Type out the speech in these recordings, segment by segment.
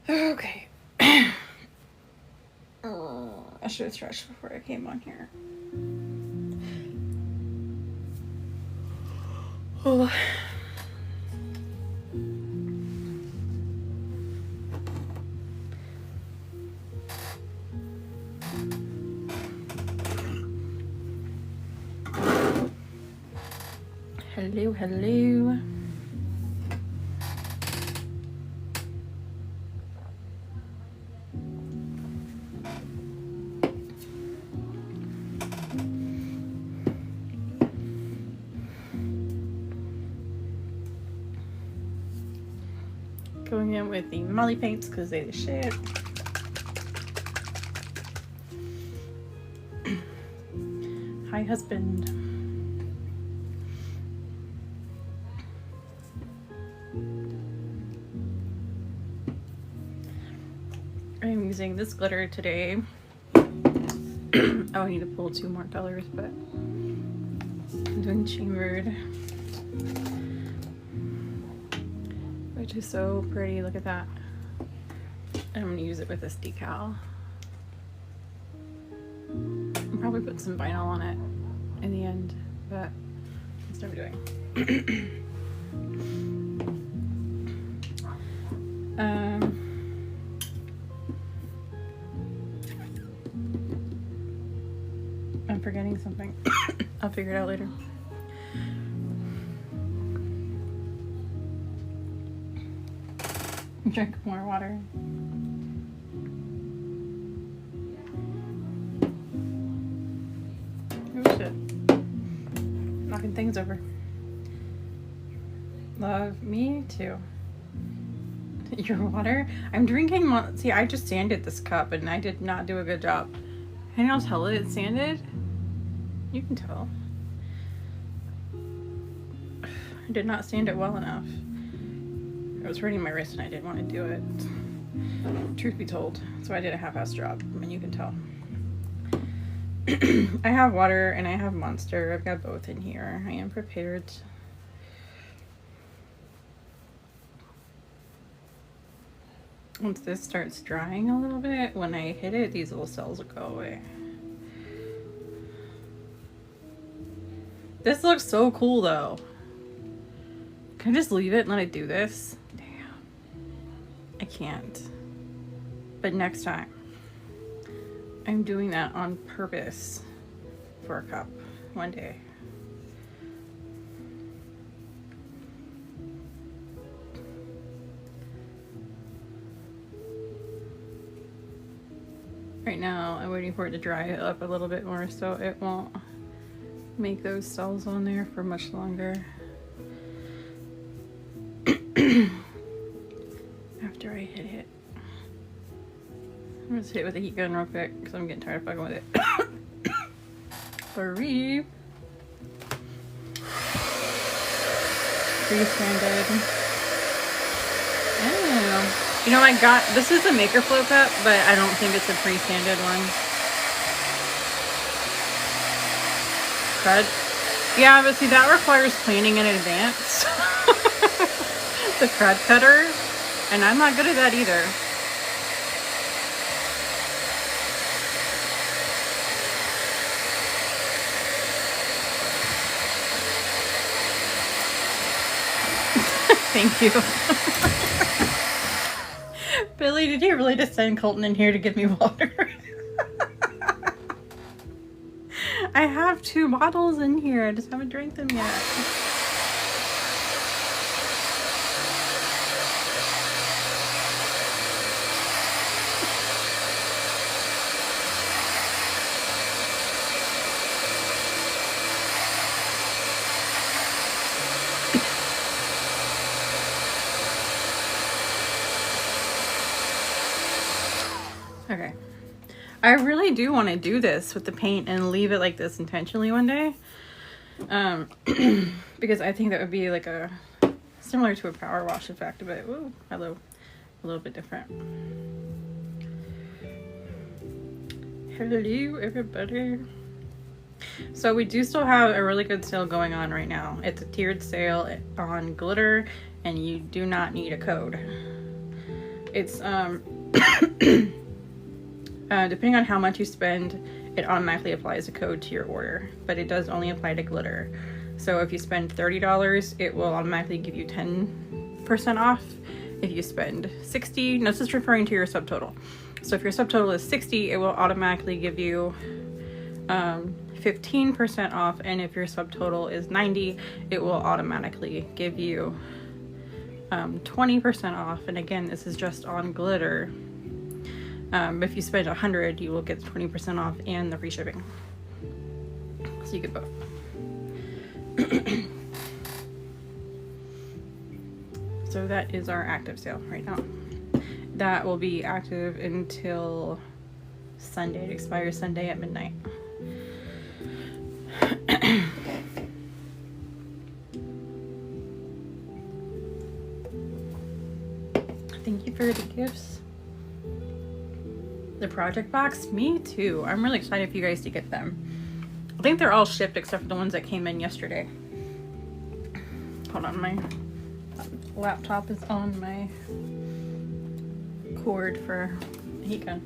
Okay. I should have stretched before I came on here. Oh. Hello, hello. Going in with the Molly paints because they the shit. Hi, husband. I'm using this glitter today. Oh, I need to pull 2 more colors, but I'm doing chambered, which is so pretty. Look at that. I'm gonna use it with this decal. I'll probably put some vinyl on it in the end, but that's what I'm doing. I'm forgetting something. I'll figure it out later. Drink more water. Oh shit. Knocking things over. Love me too. Your water? I'm drinking. See, I just sanded this cup and I did not do a good job. Can y'all tell it's sanded? You can tell. I did not sand it well enough. I was hurting my wrist and I didn't want to do it. Truth be told. So I did a half-ass job, and you can tell. I have water and I have Monster. I've got both in here. I am prepared. Once this starts drying a little bit, when I hit it, these little cells will go away. This looks so cool though. Can I just leave it and let it do this? Damn. I can't. But next time, I'm doing that on purpose for a cup one day. Right now, I'm waiting for it to dry up a little bit more so it won't make those cells on there for much longer. After I hit it. I'm gonna hit it with a heat gun real quick because I'm getting tired of fucking with it. Free. Freestanded. Oh. You know, I got, this is a Maker Flow cup, but I don't think it's a freestanded one. Crud. Yeah, but see, that requires planning in advance. The crud cutter. And I'm not good at that either. Thank you. Billy, did you really just send Colton in here to give me water? I have 2 bottles in here. I just haven't drank them yet. Okay. I really do want to do this with the paint and leave it like this intentionally one day. Because I think that would be like a similar to a power wash effect, but ooh, hello, a little bit different. Hello everybody. So we do still have a really good sale going on right now. It's a tiered sale on glitter and you do not need a code. It's depending on how much you spend, it automatically applies a code to your order, but it does only apply to glitter. So if you spend $30, it will automatically give you 10% off. If you spend $60, no, this is referring to your subtotal. So if your subtotal is $60, it will automatically give you 15% off, and if your subtotal is $90, it will automatically give you 20% off. And again, this is just on glitter. If you spend $100, you will get 20% off and the free shipping. So you get both. So that is our active sale right now. That will be active until Sunday. It expires Sunday at midnight. Thank you for the gifts. The project box, me too. I'm really excited for you guys to get them. I think they're all shipped except for the ones that came in yesterday. Hold on, my laptop is on my cord for heat gun.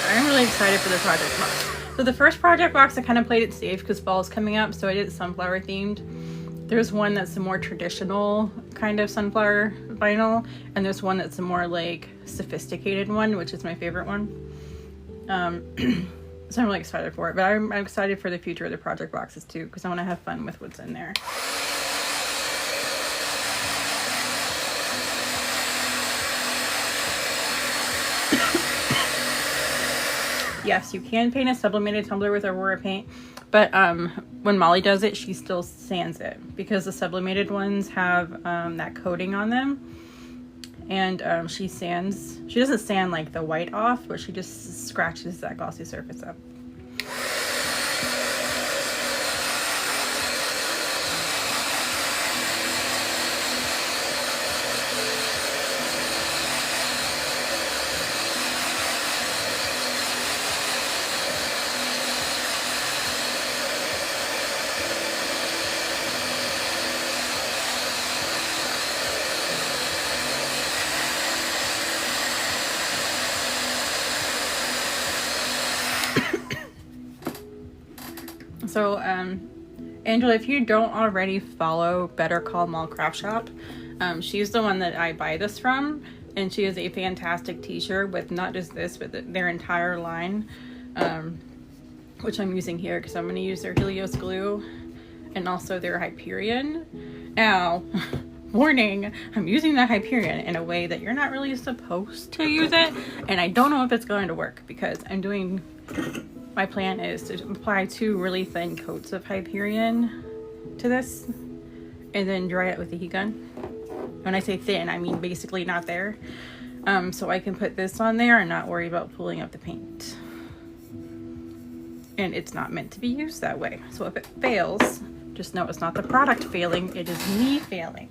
I'm really excited for the project box. So the first project box, I kind of played it safe because fall is coming up, so I did it sunflower themed. There's one that's a more traditional kind of sunflower vinyl, and there's one that's a more like sophisticated one, which is my favorite one. So I'm really excited for it, but I'm excited for the future of the project boxes too, because I want to have fun with what's in there. Yes, you can paint a sublimated tumbler with Aurora paint, but when Molly does it, she still sands it because the sublimated ones have that coating on them, and she doesn't sand like the white off, but she just scratches that glossy surface up. So, Angela, if you don't already follow Better Call Mall Craft Shop, she's the one that I buy this from, and she has a fantastic t-shirt with not just this, but their entire line, which I'm using here because I'm going to use their Helios glue and also their Hyperion. Now, warning, I'm using the Hyperion in a way that you're not really supposed to use it, and I don't know if it's going to work because my plan is to apply 2 really thin coats of Hyperion to this and then dry it with the heat gun. When I say thin, I mean basically not there. So I can put this on there and not worry about pulling up the paint. And it's not meant to be used that way. So if it fails, just know it's not the product failing, it is me failing.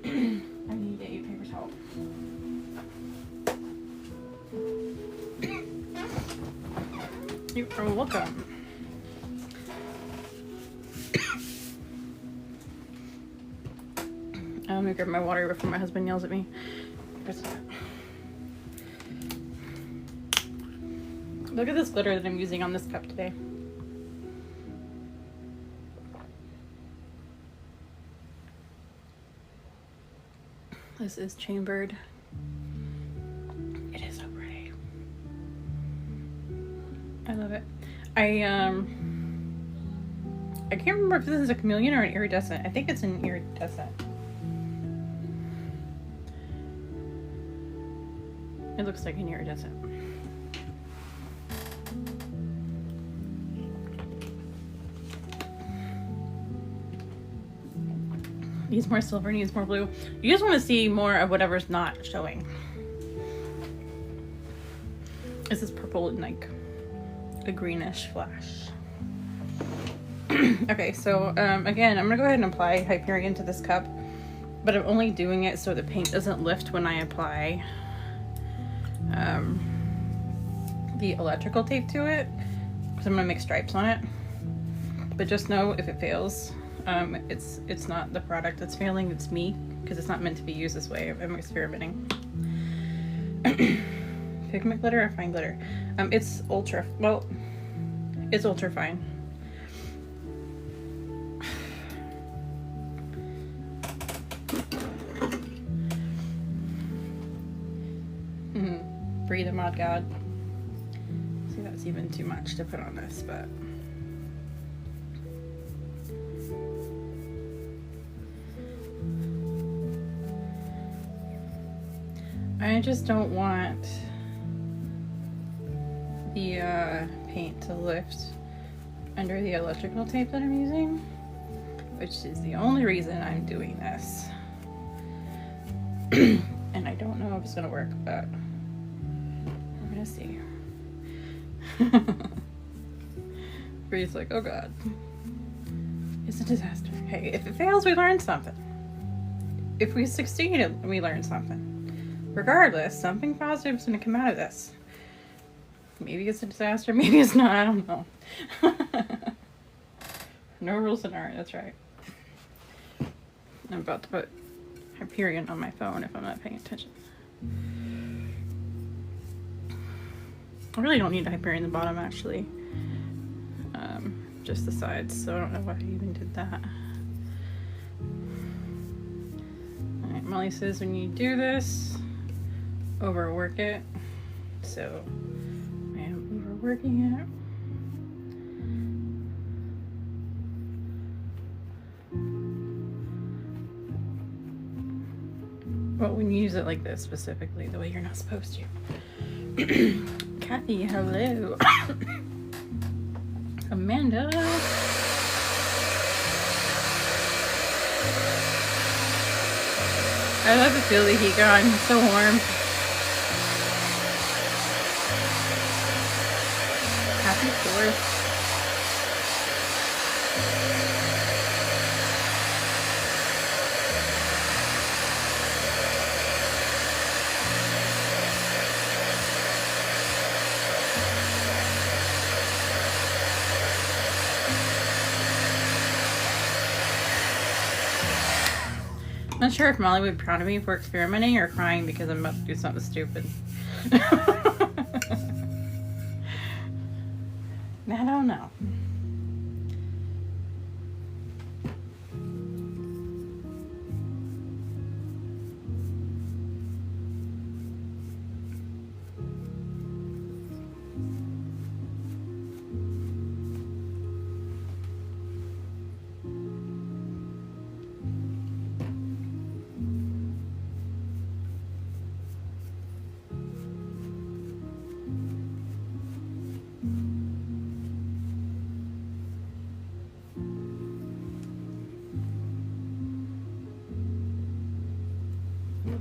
I need a paper towel. You are welcome. I'm gonna grab my water before my husband yells at me. Look at this glitter that I'm using on this cup today. This is chambered. It is so pretty. I love it. I can't remember if this is a chameleon or an iridescent. I think it's an iridescent. It looks like an iridescent. Needs more silver, needs more blue. You just want to see more of whatever's not showing. This is purple and like a greenish flash. Okay, so again, I'm gonna go ahead and apply Hyperion to this cup, but I'm only doing it so the paint doesn't lift when I apply the electrical tape to it, because I'm gonna make stripes on it. But just know if it fails, It's not the product that's failing, it's me, because it's not meant to be used this way. I'm experimenting. Pigment glitter or fine glitter? It's ultra, well, it's ultra fine. Breathe the mod god. See, that's even too much to put on this, but I just don't want the paint to lift under the electrical tape that I'm using, which is the only reason I'm doing this. And I don't know if it's gonna work, but we're gonna see. Bree's like, oh god, it's a disaster. Hey, if it fails, we learn something. If we succeed, we learn something. Regardless, something positive is gonna come out of this. Maybe it's a disaster, maybe it's not, I don't know. No rules in art, that's right. I'm about to put Hyperion on my phone if I'm not paying attention. I really don't need a Hyperion in the bottom, actually. Just the sides, so I don't know why I even did that. Alright, Molly says when you do this, overwork it. So I am overworking it. Well, when you use it like this specifically, the way you're not supposed to. Kathy, hello. Amanda. I love to feel the heat going. It's so warm. Happy 4th. I'm not sure if Molly would be proud of me for experimenting or crying because I'm about to do something stupid. I don't know.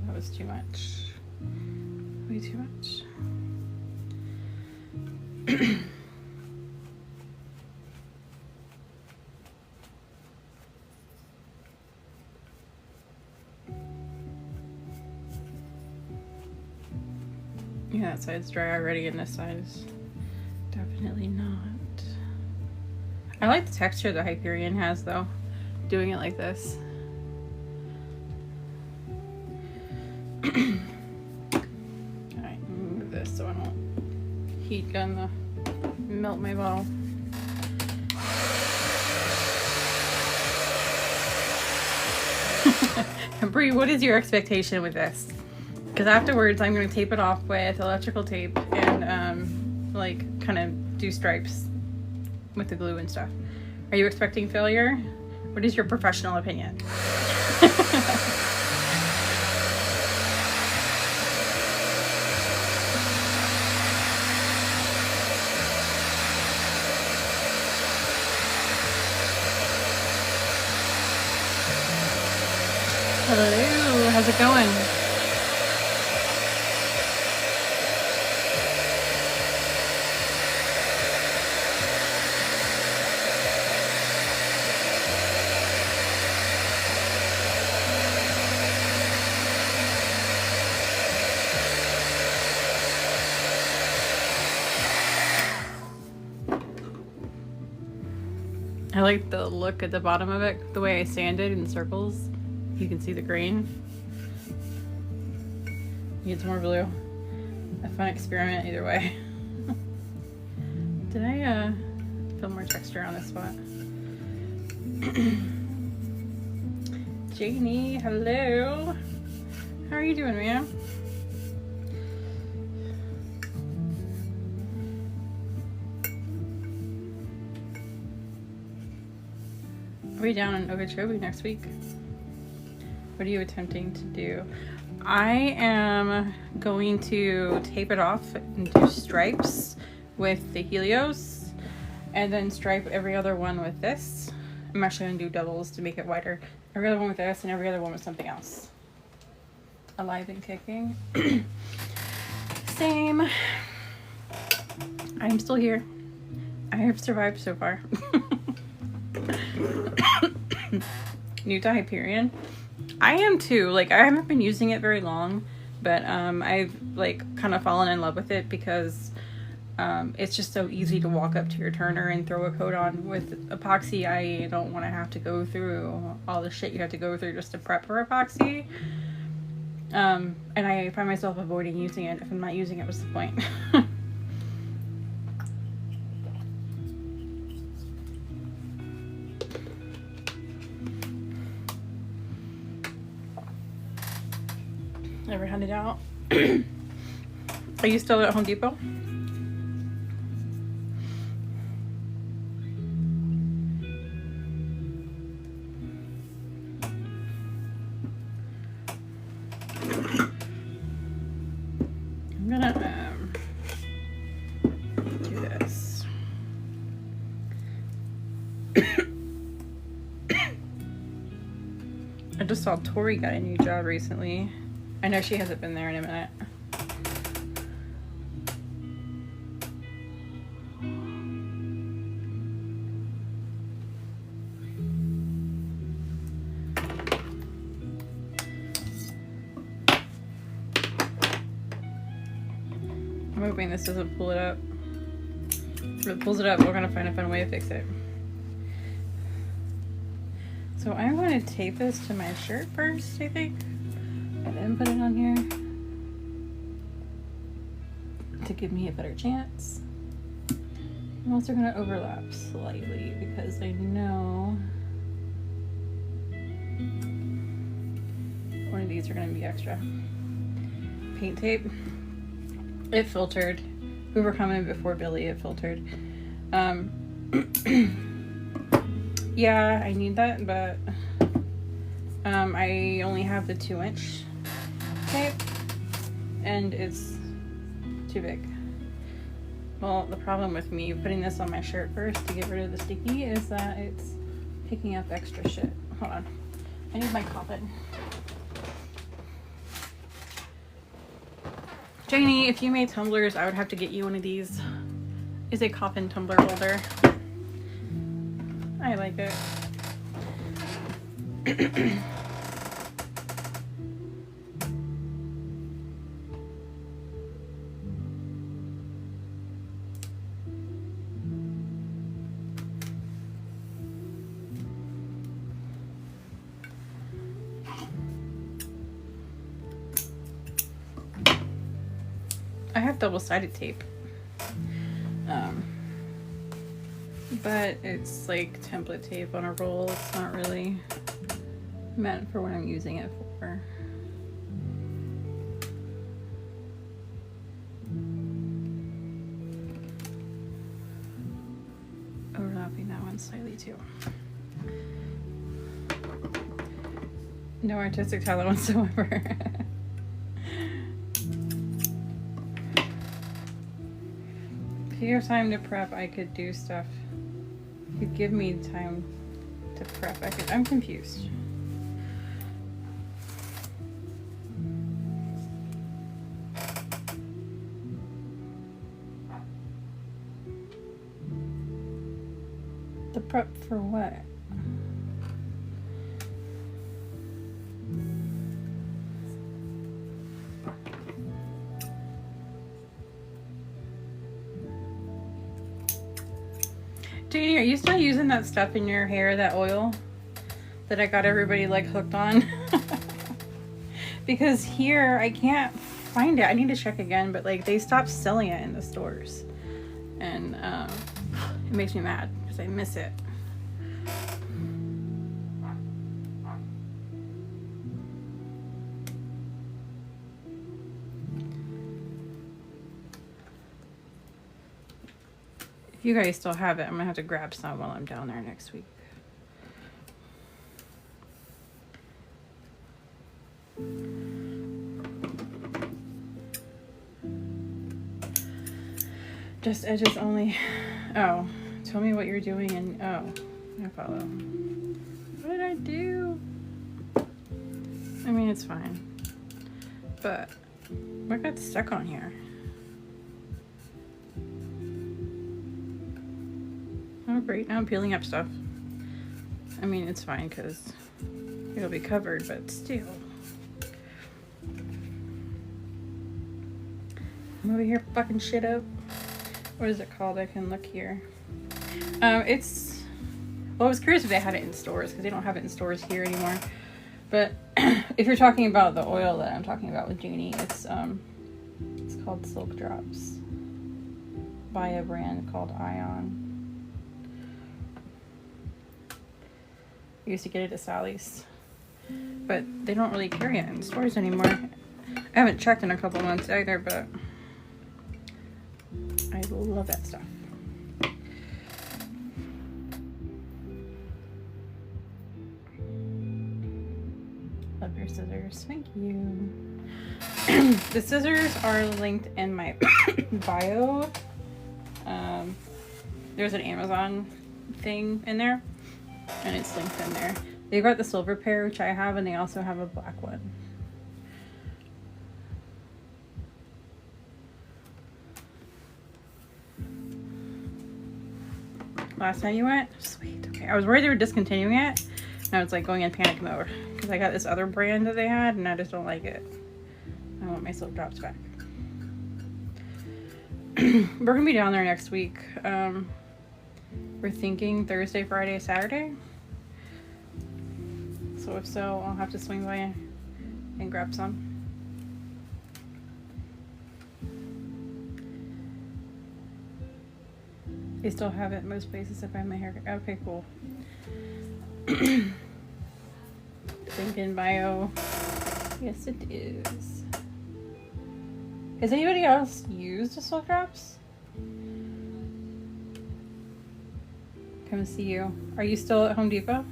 That was too much. Way too much. Yeah, that side's dry already, and this side is definitely not. I like the texture the Hyperion has, though, doing it like this. Alright, move this so I don't heat gun the melt my bottle. Bree, what is your expectation with this? Because afterwards I'm going to tape it off with electrical tape and like kind of do stripes with the glue and stuff. Are you expecting failure? What is your professional opinion? Hello, how's it going? I like the look at the bottom of it, the way I sanded in circles. You can see the grain. Needs more blue. A fun experiment either way. Did I feel more texture on this spot? Janie, hello. How are you doing, ma'am? Are we down in Okeechobee next week? What are you attempting to do? I am going to tape it off and do stripes with the Helios, and then stripe every other one with this. I'm actually going to do doubles to make it wider. Every other one with this and every other one with something else. Alive and kicking. Same. I'm still here. I have survived so far. New to Hyperion. I am too. Like, I haven't been using it very long, but I've like kind of fallen in love with it because it's just so easy to walk up to your turner and throw a coat on. With epoxy, I don't want to have to go through all the shit you have to go through just to prep for epoxy. And I find myself avoiding using it. If I'm not using it, what's the point? Never had it out. Are you still at Home Depot? I'm gonna do this. I just saw Tori got a new job recently. I know she hasn't been there in a minute. I'm hoping this doesn't pull it up. If it pulls it up, we're gonna find a fun way to fix it. So I'm going to tape this to my shirt first, I think. And then put it on here to give me a better chance. I'm also going to overlap slightly because I know one of these are going to be extra. Paint tape. It filtered. We were coming before Billy, it filtered. Yeah, I need that, but I only have the 2-inch tape and it's too big. Well, the problem with me putting this on my shirt first to get rid of the sticky is that it's picking up extra shit. Hold on. I need my coffin. Janie, if you made tumblers, I would have to get you one of these. Is a coffin tumbler holder. I like it. I have double-sided tape. But it's like template tape on a roll. It's not really meant for what I'm using it for. Overlapping that one slightly too. No artistic talent whatsoever. If you have time to prep, I could do stuff. If you give me time to prep, I'm confused. The prep for what? Janie, are you still using that stuff in your hair, that oil that I got everybody like hooked on? Because here I can't find it. I need to check again, but like they stopped selling it in the stores, and it makes me mad because I miss it. If you guys still have it, I'm gonna have to grab some while I'm down there next week. Just edges only. Oh, tell me what you're doing and oh, I follow. What did I do? I mean, it's fine. But what got stuck on here? Oh, great. Now I'm peeling up stuff. I mean, it's fine because it'll be covered, but still. I'm over here fucking shit up. What is it called? I can look here. Well, I was curious if they had it in stores because they don't have it in stores here anymore. But if you're talking about the oil that I'm talking about with Janie, it's called Silk Drops by a brand called Ion. I used to get it at Sally's, but they don't really carry it in stores anymore. I haven't checked in a couple months either, but I love that stuff. Love your scissors. Thank you. The scissors are linked in my bio. There's an Amazon thing in there, and it's linked in there. They've got the silver pair, which I have, and they also have a black one. Last time you went? Sweet. Okay. I was worried they were discontinuing it, and I was like going in panic mode because I got this other brand that they had, and I just don't like it. I want my Silk Drops back. We're gonna be down there next week. We're thinking Thursday, Friday, Saturday. So if so, I'll have to swing by and grab some. They still have it in most places if I have my hair. Okay, cool. Link in bio. Yes, it is. Has anybody else used the Silk Drops? Come see you. Are you still at Home Depot?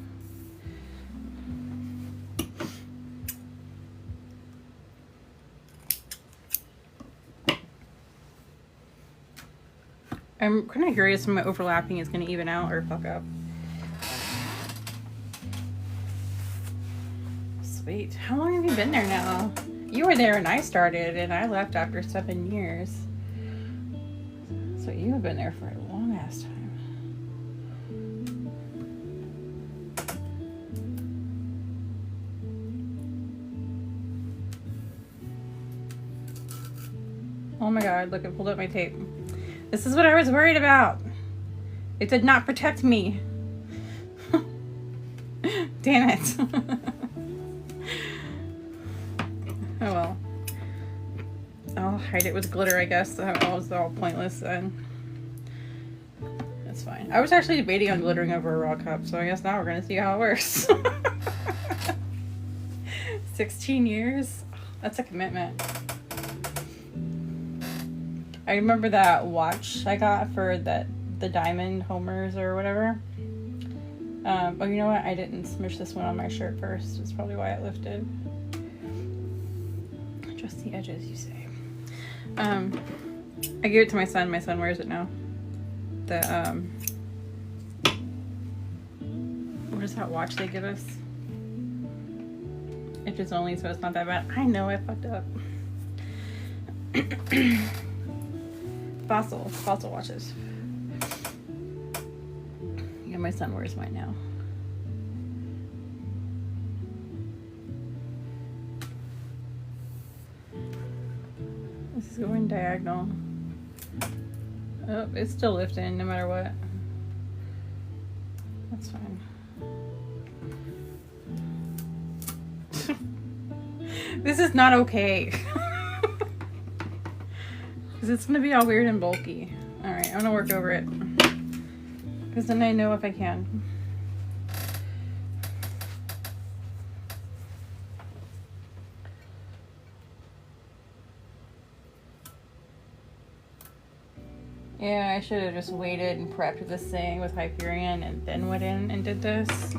I'm kind of curious if my overlapping is going to even out or fuck up. Sweet. How long have you been there now? You were there when I started, and I left after 7 years. So you have been there for a long ass time. Oh my god, look, I pulled up my tape. This is what I was worried about. It did not protect me. Damn it. Oh well. I'll hide it with glitter, I guess. That was all pointless then. That's fine. I was actually debating on glittering over a raw cup, so I guess now we're gonna see how it works. 16 years? That's a commitment. I remember that watch I got for the diamond homers or whatever. Oh, you know what? I didn't smush this one on my shirt first. That's probably why it lifted. Just the edges, you say. I gave it to my son. My son wears it now. What is that watch they give us? Edges only, so it's not that bad. I know I fucked up. Fossil watches. Yeah, my son wears mine now. This is going diagonal. Oh, it's still lifting no matter what. That's fine. This is not okay. Because it's going to be all weird and bulky. Alright, I'm going to work over it. Because then I know if I can. Yeah, I should have just waited and prepped this thing with Hyperion and then went in and did this.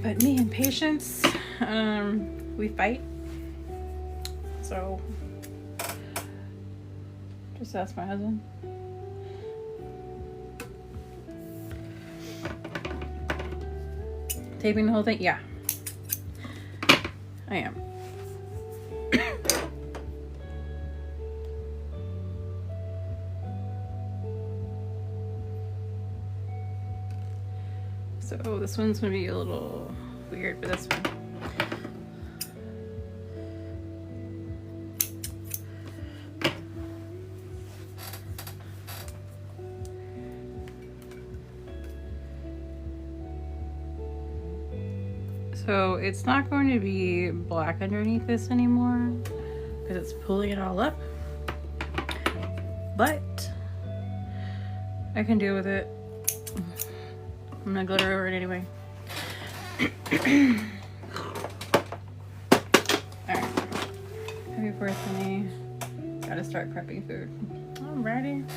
But me and patience, we fight. So, just ask my husband. Taping the whole thing? Yeah. I am. So this one's gonna be a little weird for this one. So it's not going to be black underneath this anymore because it's pulling it all up, but I can deal with it. I'm gonna glitter over it anyway. Alright. Happy birthday. Gotta start prepping food. Alrighty.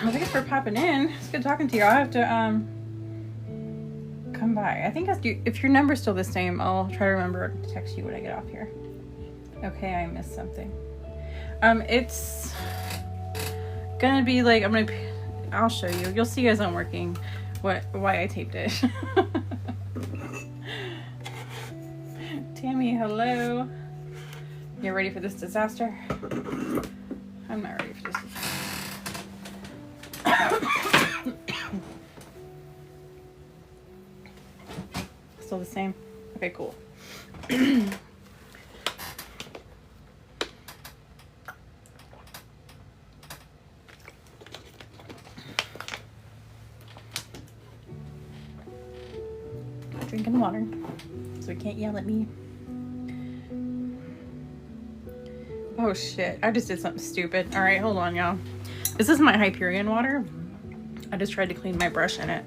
Well, thanks for popping in. It's good talking to you. I'll have to come by. I think if your number's still the same, I'll try to remember to text you when I get off here. Okay, I missed something. It's gonna be like I'll show you. You'll see as I'm working why I taped it. Tammy, hello. You ready for this disaster? I'm not ready for this disaster. Still the same? Okay, cool. Drinking water, so he can't yell at me. Oh shit, I just did something stupid. Alright, hold on, y'all. This is my Hyperion water. I just tried to clean my brush in it.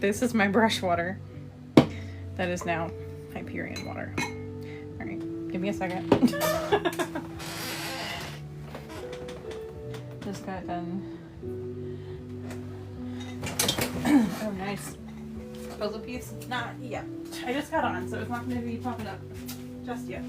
This is my brush water. That is now Hyperion water. Alright, give me a second. Just got done. Oh, nice. Puzzle piece? Not yet. I just got on, so it's not going to be popping up just yet.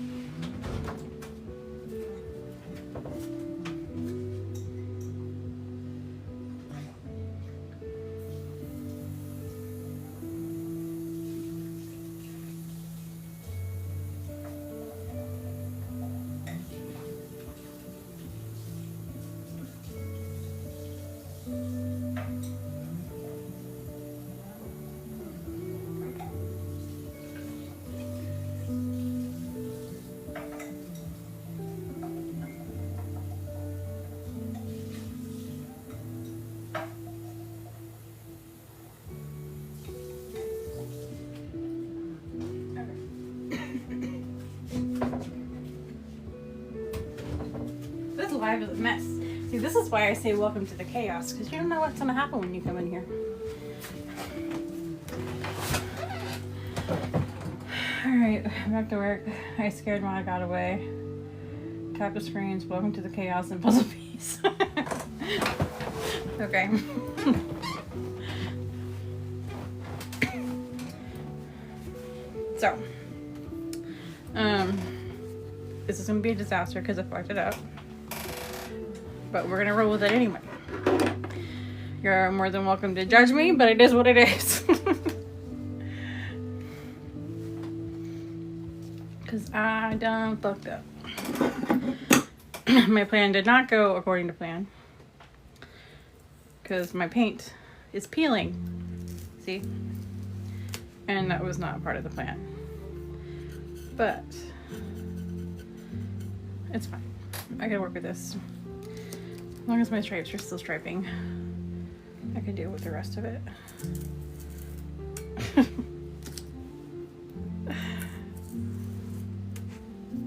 Live is a mess. See, this is why I say welcome to the chaos, because you don't know what's going to happen when you come in here. Alright, back to work. I scared when I got away. Tap the screens. Welcome to the chaos and puzzle piece. Okay. So, this is going to be a disaster because I fucked it up. But we're gonna roll with it anyway. You're more than welcome to judge me, but it is what it is. Because I done fucked up. My plan did not go according to plan. Because my paint is peeling. See? And that was not part of the plan. But it's fine. I can work with this. As long as my stripes are still striping, I can deal with the rest of it.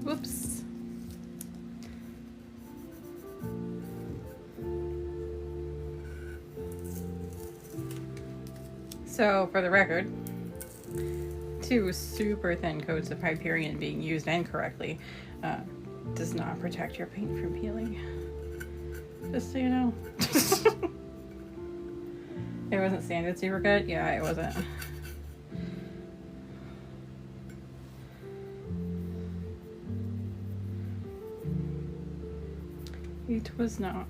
Whoops. So, for the record, 2 super thin coats of Hyperion being used incorrectly does not protect your paint from peeling. Just so you know. It wasn't sanded super good? Yeah, it wasn't. It was not.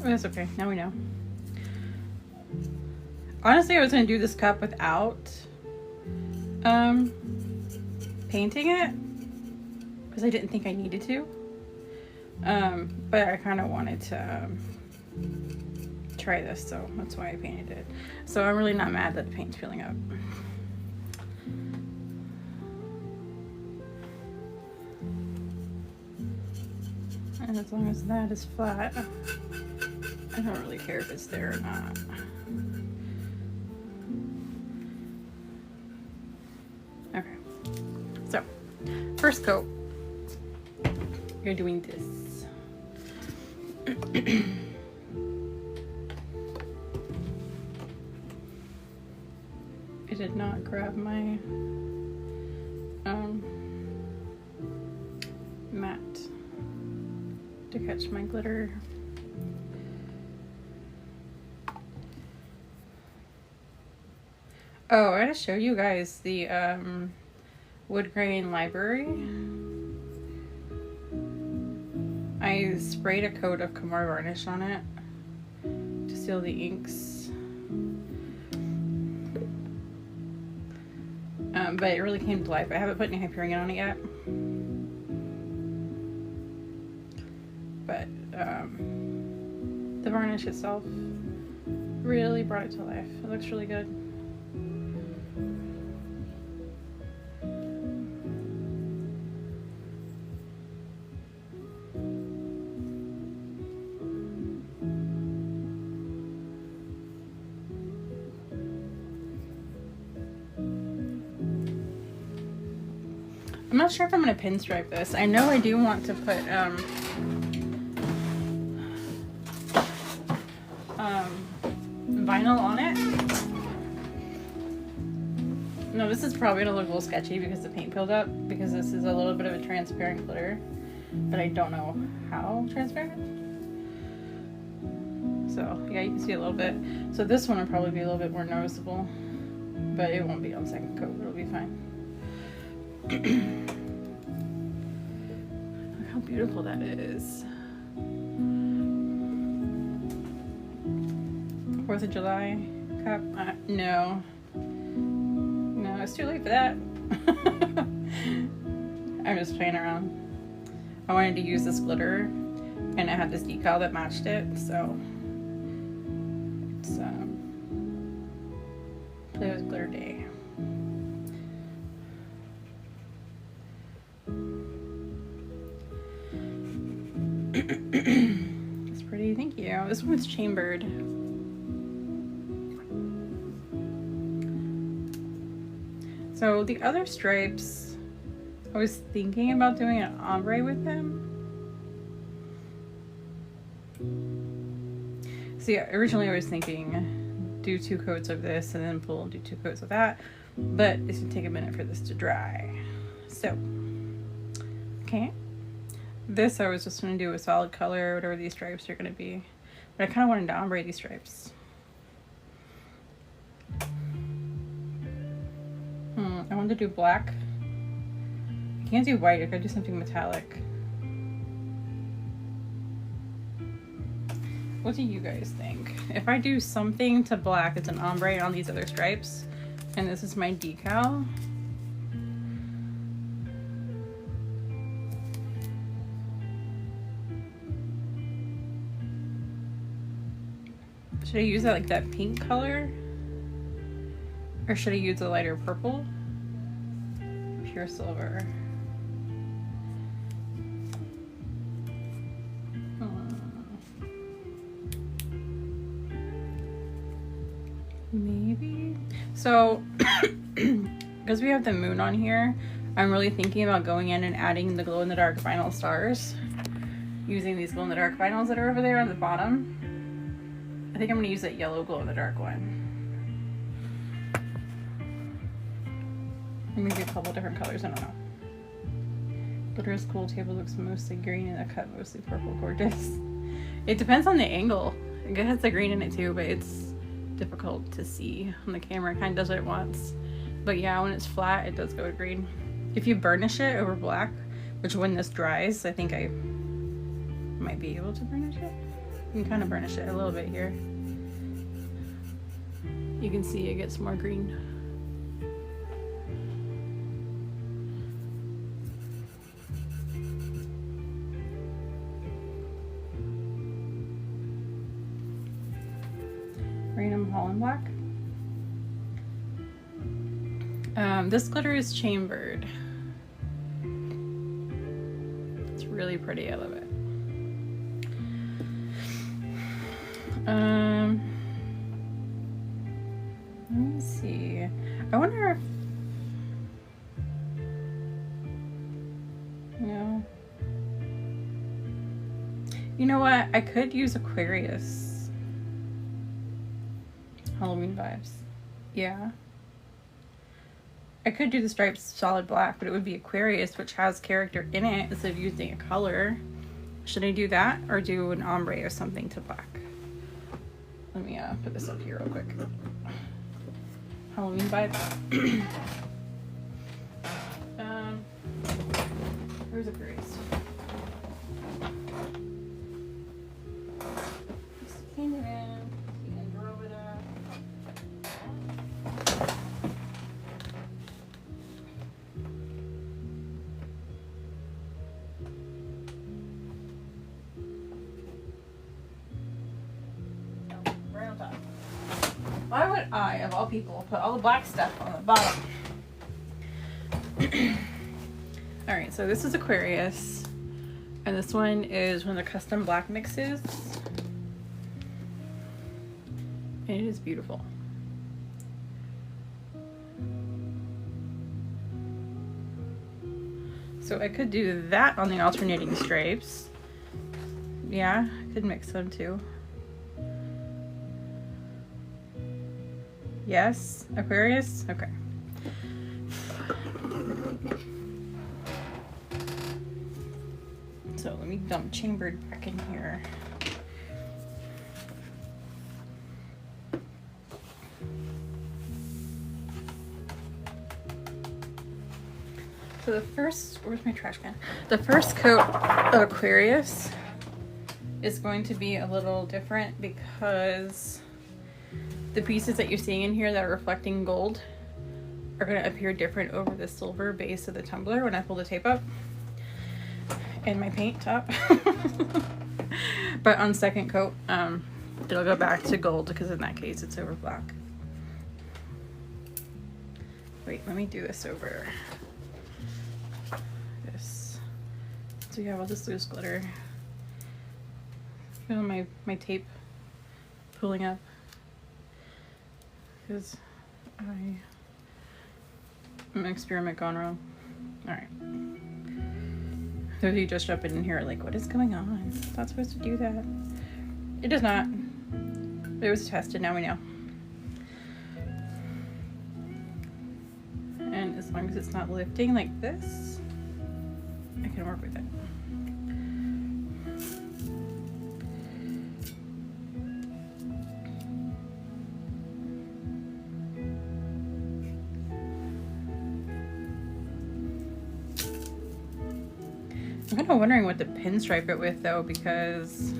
Oh, that's okay. Now we know. Honestly, I was going to do this cup without painting it because I didn't think I needed to. But I kind of wanted to try this, so that's why I painted it. So I'm really not mad that the paint's filling up. And as long as that is flat, I don't really care if it's there or not. Okay, so first coat, you're doing this. I did not grab my mat to catch my glitter. Oh, I gotta show you guys the wood grain library. I sprayed a coat of Kamar varnish on it to seal the inks. But it really came to life. I haven't put any Hyperion on it yet. But the varnish itself really brought it to life. It looks really good. I'm not sure if I'm going to pinstripe this. I know I do want to put vinyl on it. No, this is probably going to look a little sketchy because the paint peeled up, because this is a little bit of a transparent glitter, but I don't know how transparent. So yeah, you can see a little bit. So this one will probably be a little bit more noticeable, but it won't be on second coat. It'll be fine. Look how beautiful that is. 4th of July cup? No. No, it's too late for that. I'm just playing around. I wanted to use this glitter, and I had this decal that matched it, so it's play with glitter day. It's pretty, thank you. This one's chambered. So the other stripes, I was thinking about doing an ombre with them. See, originally I was thinking do 2 coats of this and then pull and do 2 coats of that, but it's gonna take a minute for this to dry. So, okay. This I was just gonna do a solid color, whatever these stripes are gonna be, but I kind of wanted to ombre these stripes. I want to do black. I can't do white. I gotta do something metallic. What do you guys think? If I do something to black, it's an ombre on these other stripes, and this is my decal. Should I use that, like that pink color? Or should I use a lighter purple? pure silver. Maybe. So, because we have the moon on here, I'm really thinking about going in and adding the glow-in-the-dark vinyl stars. Using these glow-in-the-dark vinyls that are over there on the bottom. I think I'm going to use that yellow glow-in-the-dark one. Maybe a couple different colors, I don't know. Glitter is cool, table looks mostly green and the cut mostly purple, gorgeous. It depends on the angle. It has the green in it too, but it's difficult to see on the camera. It kind of does what it wants. But yeah, when it's flat, it does go to green. If you burnish it over black, which when this dries, I think I might be able to burnish it. You can kind of burnish it a little bit here. You can see it gets more green. Random Holland black. This glitter is chambered. It's really pretty, I love it. Let me see. I wonder if, no. You know what? I could use Aquarius. Halloween vibes. Yeah. I could do the stripes solid black, but it would be Aquarius, which has character in it instead of using a color. Should I do that or do an ombre or something to black? Let me put this up here real quick. Halloween vibes. Where's Aquarius? Why would I, of all people, put all the black stuff on the bottom? Alright, so this is Aquarius. And this one is one of the custom black mixes. And it is beautiful. So I could do that on the alternating stripes. Yeah, I could mix them too. Yes, Aquarius? Okay. So let me dump chambered back in here. So the first, where's my trash can? The first coat of Aquarius is going to be a little different because the pieces that you're seeing in here that are reflecting gold are going to appear different over the silver base of the tumbler when I pull the tape up and my paint top. But on second coat, it'll go back to gold because in that case it's over black. Wait, let me do this over this. So you have all this loose glitter. Feel my tape pulling up. Because I'm an experiment gone wrong. Alright. Those of you just jumping in here are like, what is going on? It's not supposed to do that. It does not. It was tested, now we know. And as long as it's not lifting like this, I can work with it. I'm kind of wondering what to pinstripe it with though, because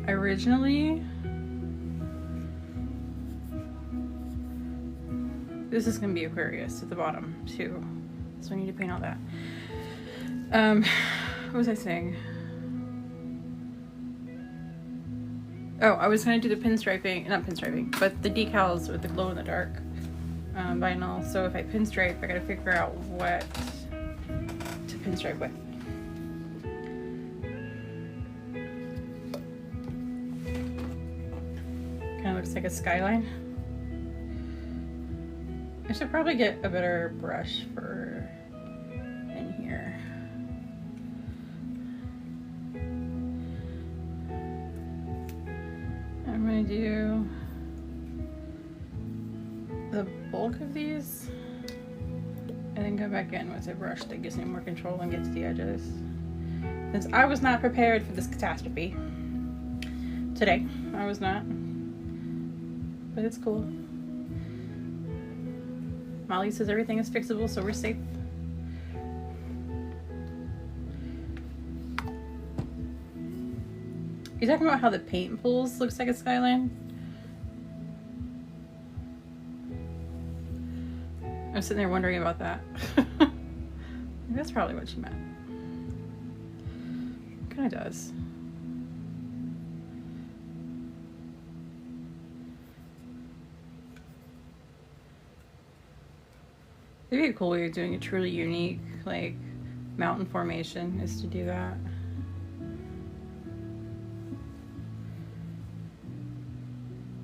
originally this is gonna be Aquarius at the bottom too, so I need to paint all that. What was I saying? Oh, I was gonna do the pinstriping, not pinstriping, but the decals with the glow in the dark vinyl. So if I pinstripe, I gotta figure out what to pinstripe with. Kind of looks like a skyline. I should probably get a better brush for in here. I'm gonna do the bulk of these and then go back in with a brush that gives me more control and gets the edges. Since I was not prepared for this catastrophe today, I was not, but it's cool. Molly says everything is fixable, so we're safe. You talking about how the paint pools looks like a skyline? I was sitting there wondering about that. That's probably what she meant. It kind of does. Maybe a cool way of doing a truly unique, like, mountain formation is to do that.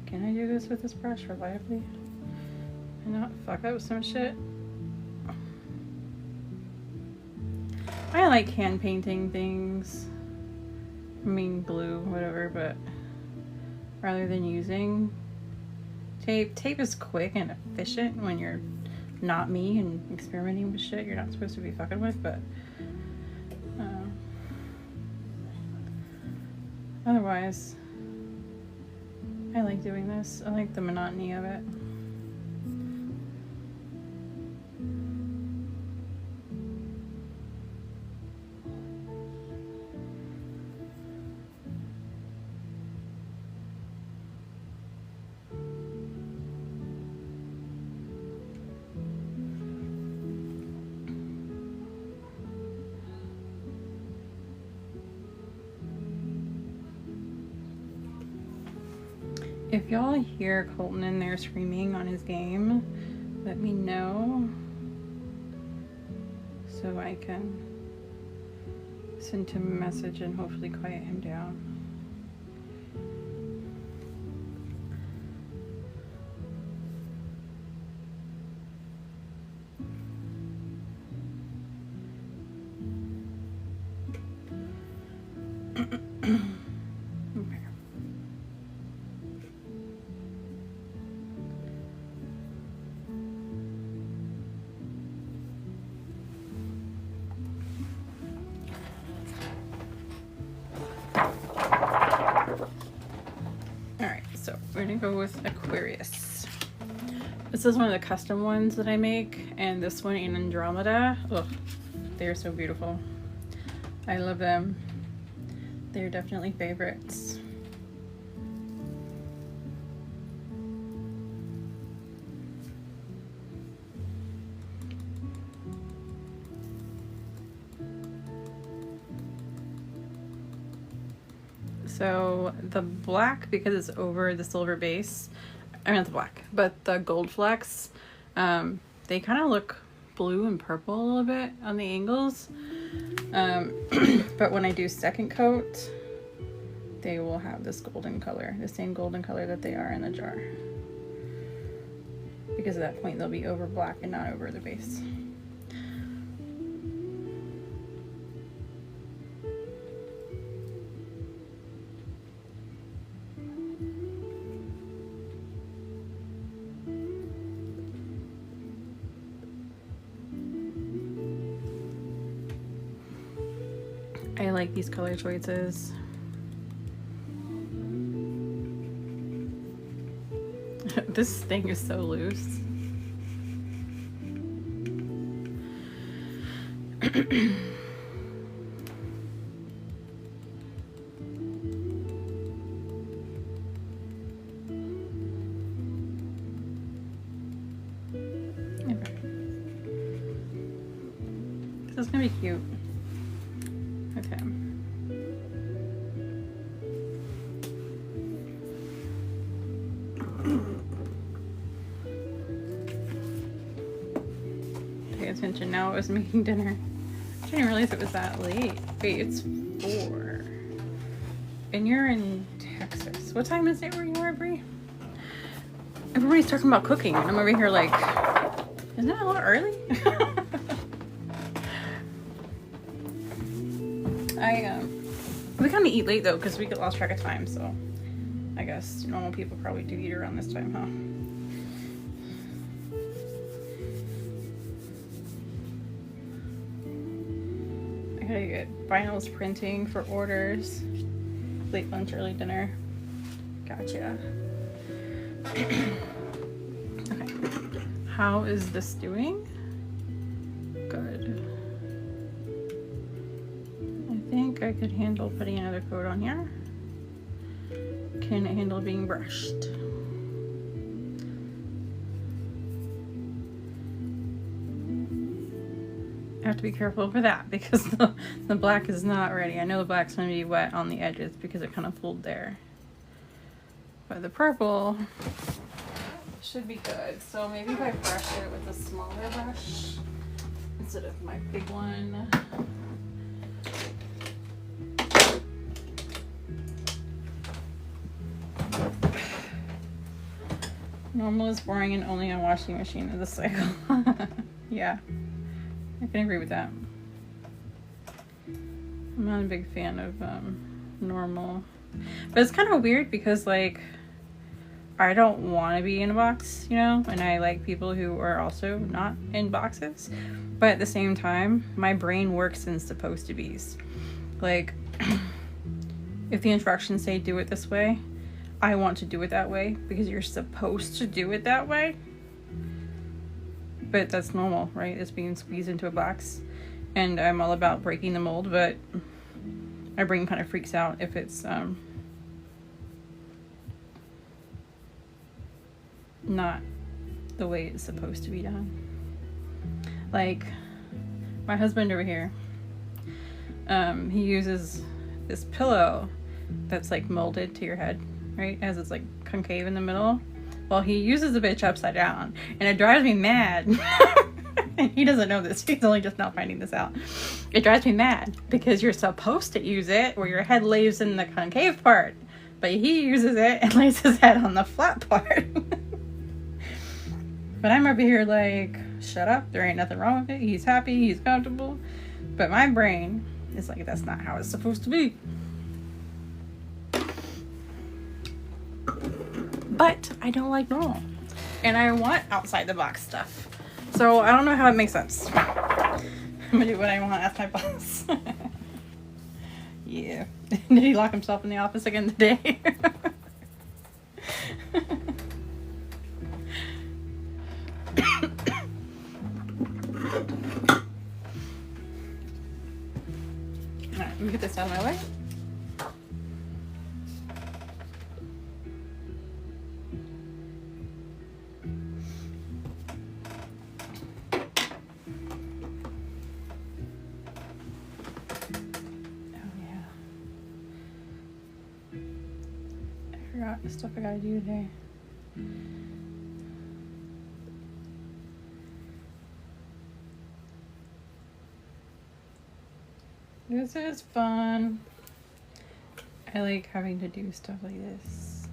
Can I do this with this brush reliably? And not fuck up with so much shit? I like hand painting things. I mean, glue, whatever, but rather than using tape. Tape is quick and efficient when you're not me and experimenting with shit you're not supposed to be fucking with, but otherwise I like doing this. I like the monotony of it. If y'all hear Colton in there screaming on his game, let me know so I can send him a message and hopefully quiet him down. We're gonna go with Aquarius. This is one of the custom ones that I make, and this one in Andromeda. Ugh, they're so beautiful. I love them. They're definitely favorites. So the black, because it's over the silver base, I mean not the black, but the gold flecks, they kind of look blue and purple a little bit on the angles. But when I do second coat, they will have this golden color, the same golden color that they are in the jar. Because at that point they'll be over black and not over the base. I like these color choices. This thing is so loose. Okay. This is gonna be cute. Okay. now is making dinner. I didn't realize it was that late. Wait, it's 4. And you're in Texas. What time is it where you are, Brie? Everybody's talking about cooking, and I'm over here like, isn't that a lot early? We kind of eat late though because we get lost track of time, so I guess normal people probably do eat around this time, huh? I gotta get finals printing for orders. Late lunch, early dinner. Gotcha. Okay. How is this doing? Good. I think I could handle putting another coat on here. Can it handle being brushed? I have to be careful for that because the black is not ready. I know the black's going to be wet on the edges because it kind of pulled there. But the purple should be good. So maybe if I brush it with a smaller brush instead of my big one. Normal is boring and only on washing machine of the cycle. Yeah, I can agree with that. I'm not a big fan of normal. But it's kind of weird because like I don't want to be in a box, you know, and I like people who are also not in boxes. But at the same time, my brain works in supposed to be's. Like, if the instructions say do it this way, I want to do it that way because you're supposed to do it that way. But that's normal, right? It's being squeezed into a box. And I'm all about breaking the mold, but my brain kind of freaks out if it's not the way it's supposed to be done. Like my husband over here, he uses this pillow that's like molded to your head, right? As it's like concave in the middle. Well, he uses the bitch upside down, and it drives me mad. He doesn't know this. He's only just now finding this out. It drives me mad because you're supposed to use it where your head lays in the concave part, but he uses it and lays his head on the flat part. But I'm over here like, shut up. There ain't nothing wrong with it. He's happy. He's comfortable. But my brain is like, that's not how it's supposed to be. But I don't like normal. And I want outside the box stuff. So I don't know how it makes sense. I'm gonna do what I want. Ask my boss. Yeah. Did he lock himself in the office again today? Alright, let me get this out of my way. The stuff I gotta do today. This is fun. I like having to do stuff like this.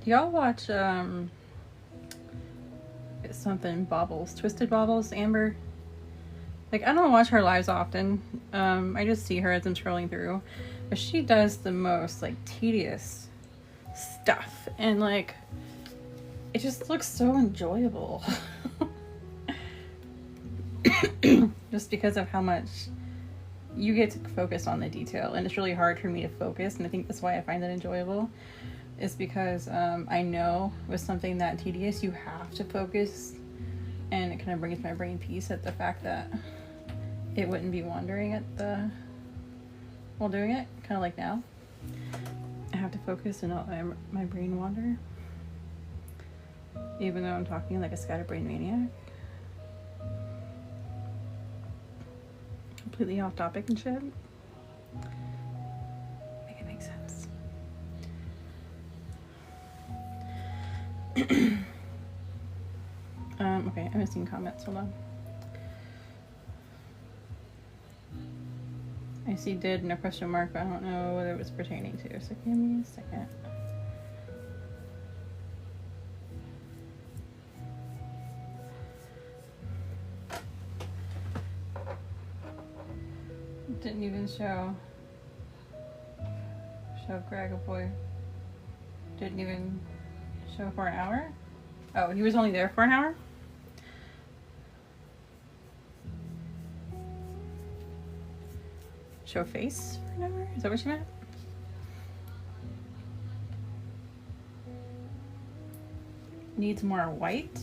Do y'all watch something Bobbles, Twisted Bobbles, Amber? Like, I don't watch her lives often. I just see her as I'm scrolling through. But she does the most, like, tedious stuff. And, like, it just looks so enjoyable. Just because of how much you get to focus on the detail. And it's really hard for me to focus. And I think that's why I find it enjoyable. Is because I know with something that tedious, you have to focus. And it kind of brings my brain peace at the fact that it wouldn't be wandering while doing it, kind of like now. I have to focus and not let my brain wander. Even though I'm talking like a scatterbrain maniac. Completely off topic and shit. Make it make sense. Okay, I'm missing comments. Hold on. I see did and a question mark, but I don't know what it was pertaining to. So give me a second. Didn't even show Greg a boy. Didn't even show for an hour. Oh, he was only there for an hour? Show face for an hour? Is that what you meant? Needs more white?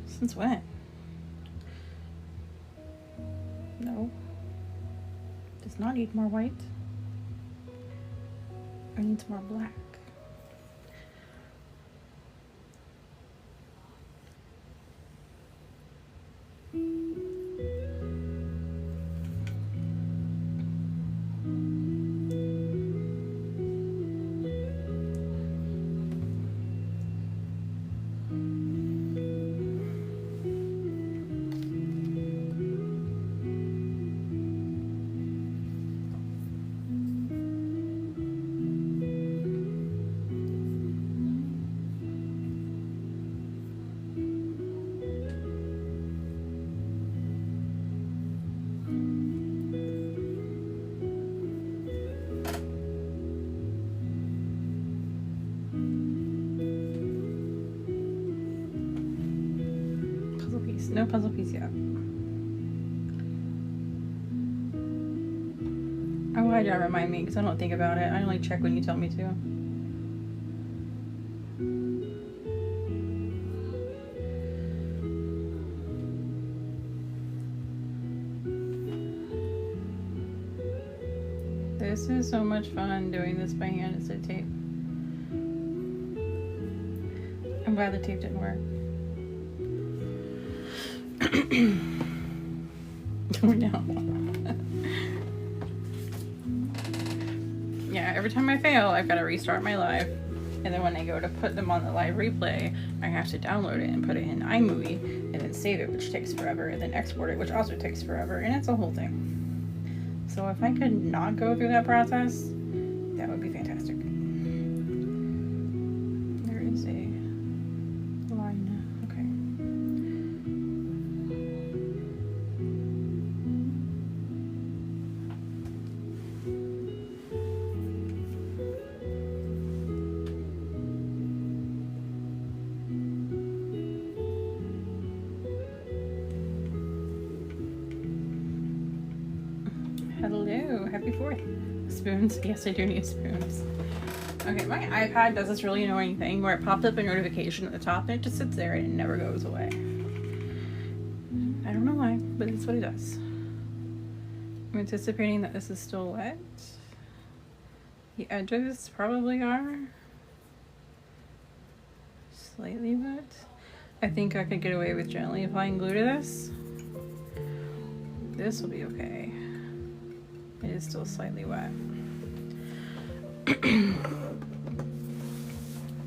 Since when? No. Does not need more white. Or needs more black. No puzzle piece yet. I'm glad y'all remind me because I don't think about it. I only check when you tell me to. This is so much fun doing this by hand instead of tape. I'm glad the tape didn't work. Oh no. Yeah, every time I fail, I've got to restart my live. And then when I go to put them on the live replay, I have to download it and put it in iMovie and then save it, which takes forever, and then export it, which also takes forever, and it's a whole thing. So if I could not go through that process, that would be fantastic. There is a line. Okay. Hello, happy 4th. Spoons? Yes, I do need spoons. Okay, my iPad does this really annoying thing where it pops up a notification at the top and it just sits there and it never goes away. I don't know why, but it's what it does. I'm anticipating that this is still wet. The edges probably are slightly wet. I think I could get away with gently applying glue to this. This will be okay. It is still slightly wet.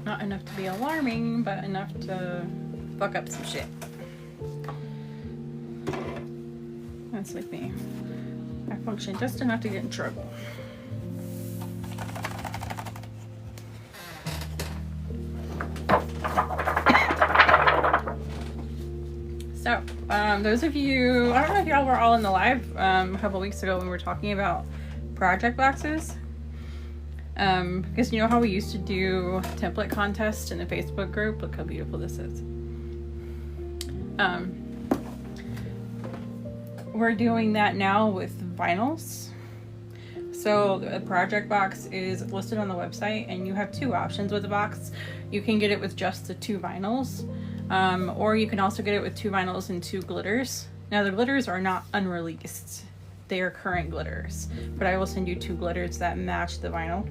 Not enough to be alarming, but enough to fuck up some shit. That's like me. I function just enough to get in trouble. So, those of you, I don't know if y'all were all in the live a couple weeks ago when we were talking about project boxes. Because you know how we used to do template contests in the Facebook group? Look how beautiful this is. We're doing that now with vinyls. So the project box is listed on the website, and you have two options with the box. You can get it with just the 2 vinyls. Or you can also get it with 2 vinyls and 2 glitters. Now the glitters are not unreleased. They are current glitters, but I will send you 2 glitters that match the vinyl.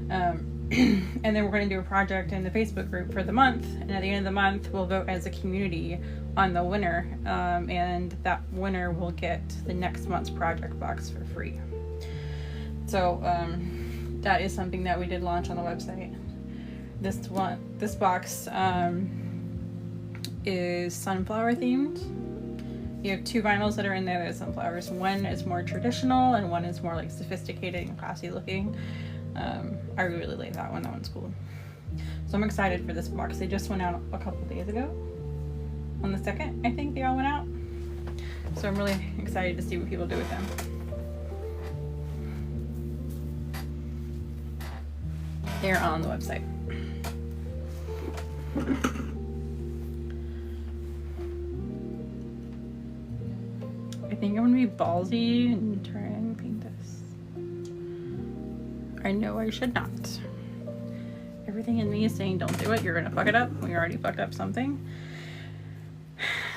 And then we're going to do a project in the Facebook group for the month. And at the end of the month, we'll vote as a community on the winner. And that winner will get the next month's project box for free. So that is something that we did launch on the website. This box is sunflower themed. You have 2 vinyls that are in there that are sunflowers. One is more traditional and one is more like sophisticated and classy looking. I really like that one. That one's cool. So I'm excited for this box. They just went out a couple days ago. On the 2nd, I think they all went out. So I'm really excited to see what people do with them. They're on the website. I think I'm gonna be ballsy and try and paint this. I know I should not. Everything in me is saying don't do it, you're gonna fuck it up. We already fucked up something.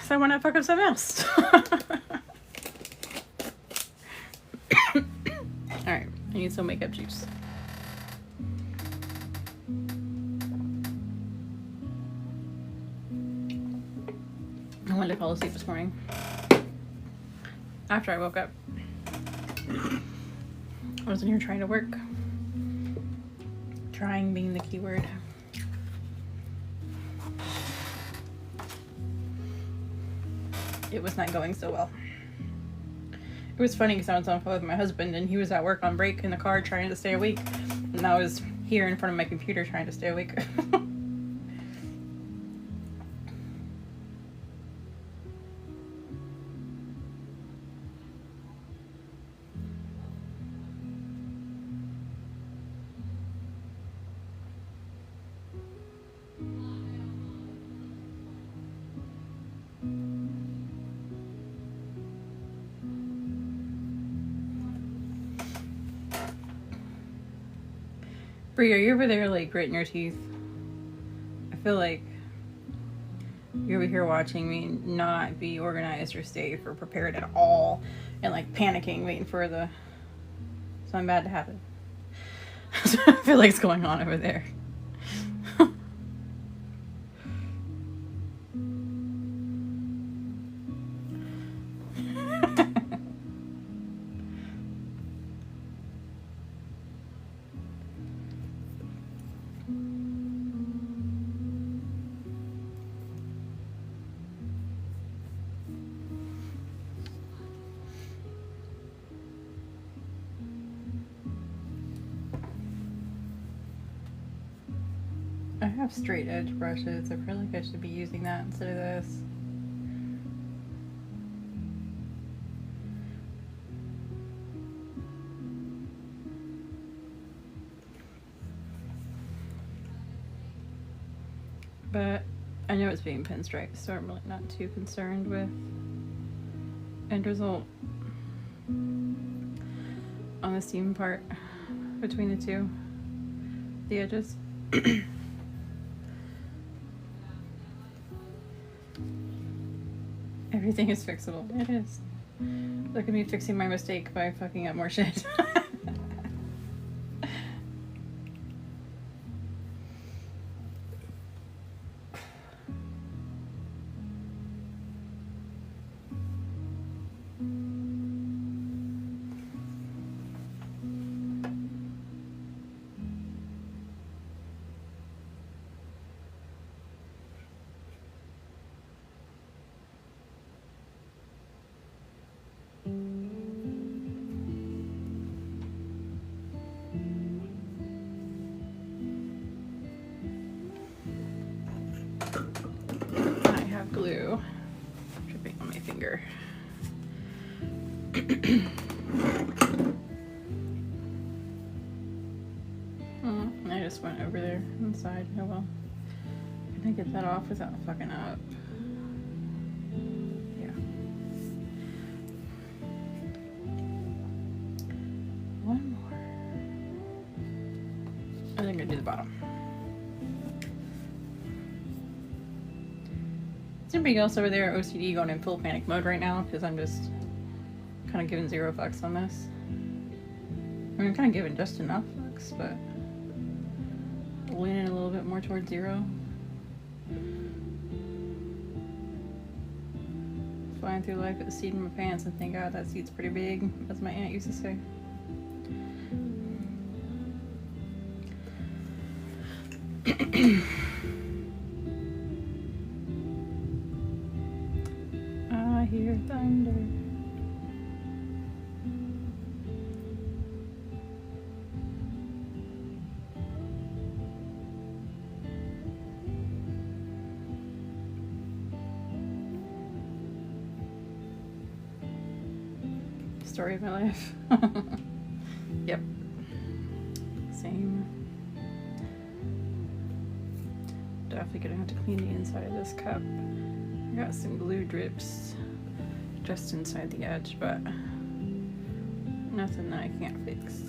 So why not fuck up something else? Alright, I need some makeup juice. I wanted to fall asleep this morning. After I woke up. I was in here trying to work. Trying being the key word. It was not going so well. It was funny because I was on the phone with my husband and he was at work on break in the car trying to stay awake. And I was here in front of my computer trying to stay awake. Brie, are you over there like gritting your teeth? I feel like you're over here watching me not be organized or safe or prepared at all and like panicking waiting for the something bad to happen. I feel like it's going on over there. I have straight edge brushes. I feel like I should be using that instead of this. But I know it's being pinstriped, so I'm really not too concerned with end result on the seam part between the two, the edges. Everything is fixable. It is. Look at me fixing my mistake by fucking up more shit. Glue dripping on my finger. I just went over there inside. Oh well. Can I get that off without fucking up? Yeah. One more. I think I'm gonna do the bottom. Is anybody else over there at OCD going in full panic mode right now? Because I'm just kind of giving 0 fucks on this. I mean, I'm kind of giving just enough fucks, but leaning a little bit more towards 0. Flying through life with a seed in my pants and thank God that seed's pretty big, as my aunt used to say. I hear thunder. Story of my life. Yep. Same. Definitely gonna have to clean the inside of this cup. I got some glue drips just inside the edge, but nothing that I can't fix.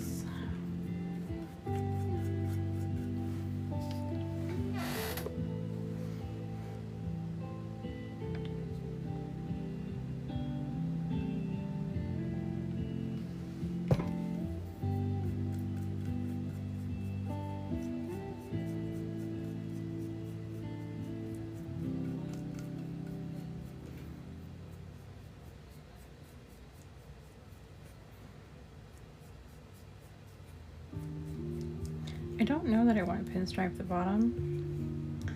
I don't know that I want to pinstripe the bottom.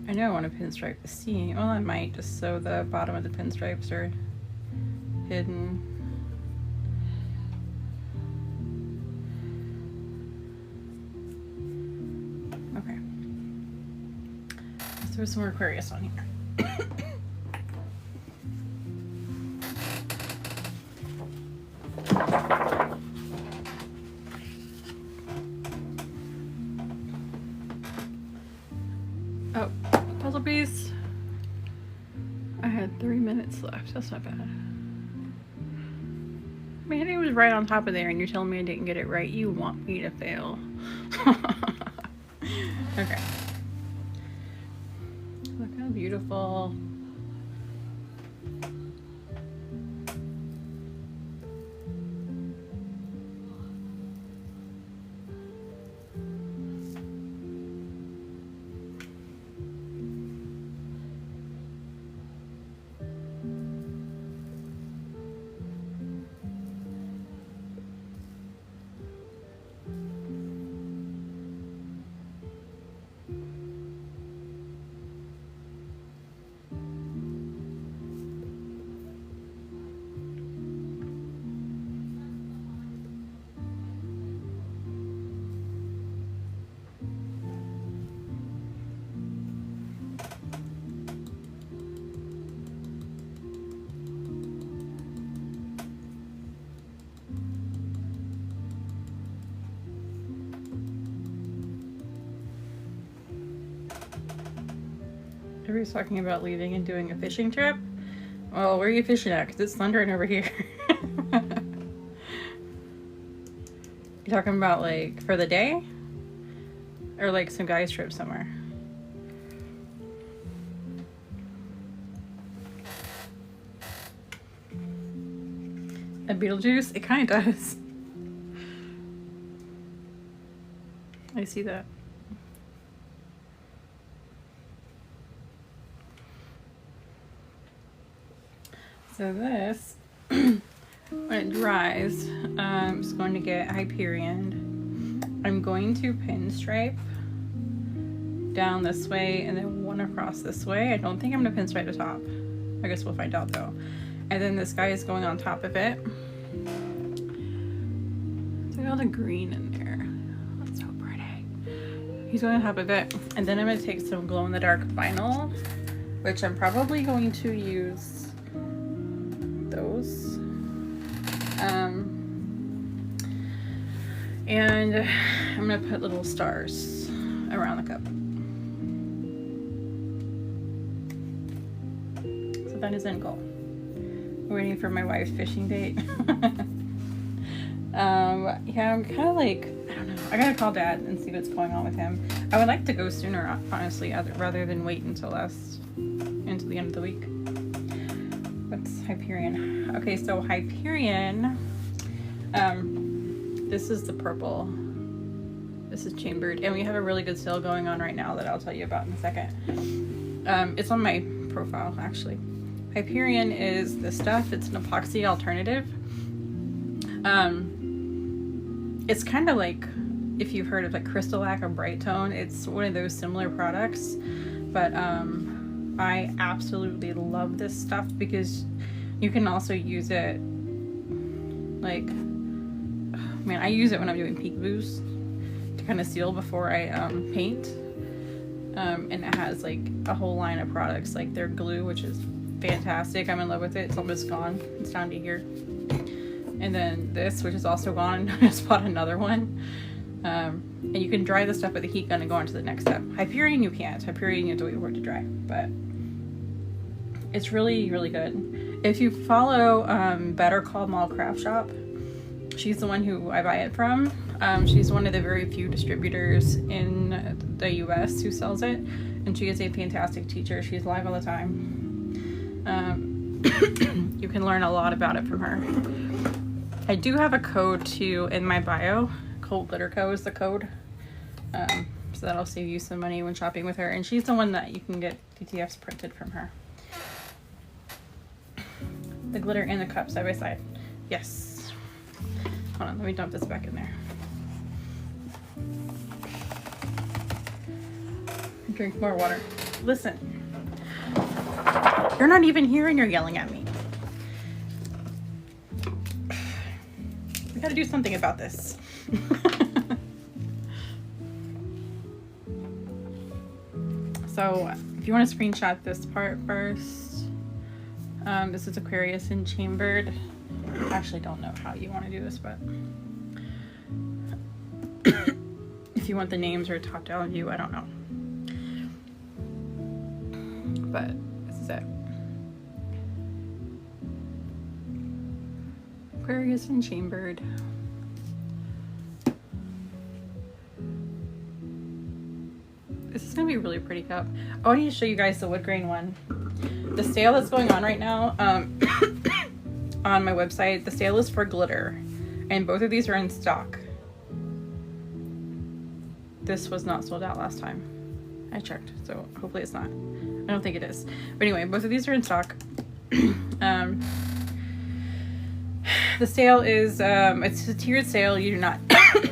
I know I want to pinstripe the seam. Well, I might, just so the bottom of the pinstripes are hidden. Okay. Let's throw some more Aquarius on here. Oh, puzzle piece. I had 3 minutes left. That's not bad. I mean, it was right on top of there, and you're telling me I didn't get it right. You want me to fail. Okay. Look how beautiful. Everybody's talking about leaving and doing a fishing trip. Well, where are you fishing at? Because it's thundering over here. You talking about like for the day? Or like some guys trip somewhere? A Beetlejuice? It kind of does. I see that. So this, when it dries, I'm just going to get Hyperion. I'm going to pinstripe down this way and then one across this way. I don't think I'm going to pinstripe the top. I guess we'll find out though. And then this guy is going on top of it. Look at all the green in there. That's so pretty. He's going on top of it. And then I'm going to take some glow-in-the-dark vinyl, which I'm probably going to use those. And I'm gonna put little stars around the cup. So that is end goal. We're waiting for my wife's fishing date. Yeah, I'm kind of like, I don't know. I gotta call Dad and see what's going on with him. I would like to go sooner, honestly, rather than wait until the end of the week. What's Hyperion? Okay, so Hyperion, this is the purple. This is chambered, and we have a really good sale going on right now that I'll tell you about in a second. It's on my profile, actually. Hyperion is the stuff. It's an epoxy alternative. It's kind of like, if you've heard of like Crystal-Lac or Bright Tone, it's one of those similar products. But I absolutely love this stuff because you can also use it like, man, I use it when I'm doing peekaboos to kind of seal before I paint. And it has like a whole line of products, like their glue, which is fantastic. I'm in love with it. It's almost gone. It's down to here. And then this, which is also gone. I just bought another one. And you can dry the stuff with a heat gun and go on to the next step. Hyperion, you can't. Hyperion, you have to wait for it to dry. But it's really, really good. If you follow Better Call Mall Craft Shop, she's the one who I buy it from. She's one of the very few distributors in the US who sells it. And she is a fantastic teacher. She's live all the time. You can learn a lot about it from her. I do have a code too in my bio. Cold Glitter Co is the code. So that'll save you some money when shopping with her. And she's the one that you can get DTFs printed from her. The glitter and the cup side by side. Yes. Hold on, let me dump this back in there. Drink more water. Listen. You're not even here and you're yelling at me. We gotta do something about this. So if you want to screenshot this part first, this is Aquarius and Chambered. I actually don't know how you want to do this, but if you want the names or top down view, I don't know. But this is it. Aquarius and Chambered. This is gonna be a really pretty cup. Oh, I need to show you guys the wood grain one. The sale that's going on right now on my website, the sale is for glitter, and both of these are in stock. This was not sold out last time. I checked, so hopefully it's not. I don't think it is. But anyway, both of these are in stock. The sale is, it's a tiered sale. You do not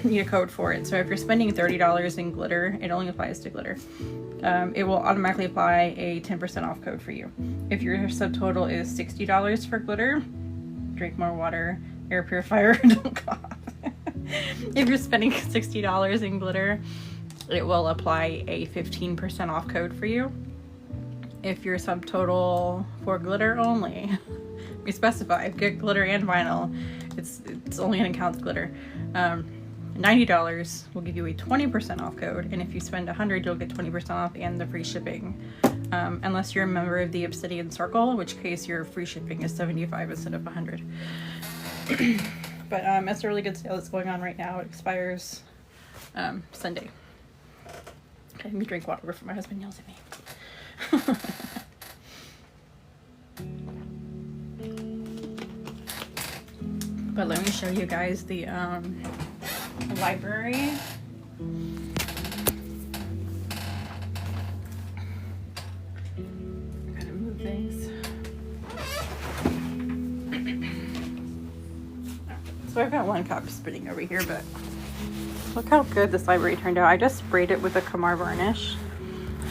need a code for it. So if you're spending $30 in glitter, it only applies to glitter. It will automatically apply a 10% off code for you. If your subtotal is $60 for glitter, drink more water, air purifier, don't cough. If you're spending $60 in glitter, it will apply a 15% off code for you. If your subtotal for glitter only, we specify, get glitter and vinyl, it's only going to count the glitter. $90 will give you a 20% off code, and if you spend $100, you'll get 20% off and the free shipping. Unless you're a member of the Obsidian Circle, in which case your free shipping is $75 instead of $100. But it's a really good sale that's going on right now. It expires Sunday. Okay, let me drink water before my husband yells at me. But let me show you guys the library. Gotta move things. So I've got one cup spinning over here, but look how good this library turned out. I just sprayed it with a Kamar varnish,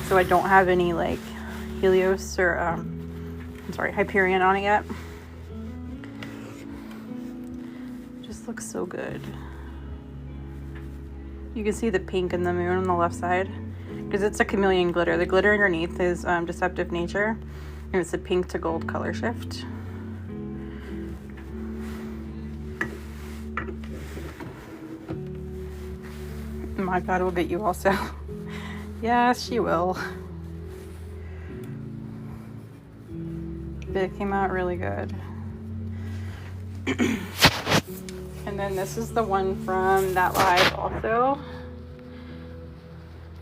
so I don't have any like Helios or Hyperion on it yet. Just looks so good. You can see the pink and the moon on the left side because it's a chameleon glitter. The glitter underneath is Deceptive Nature, and it's a pink to gold color shift. My God will get you also. Yes, she will. But it came out really good. And then this is the one from that live also.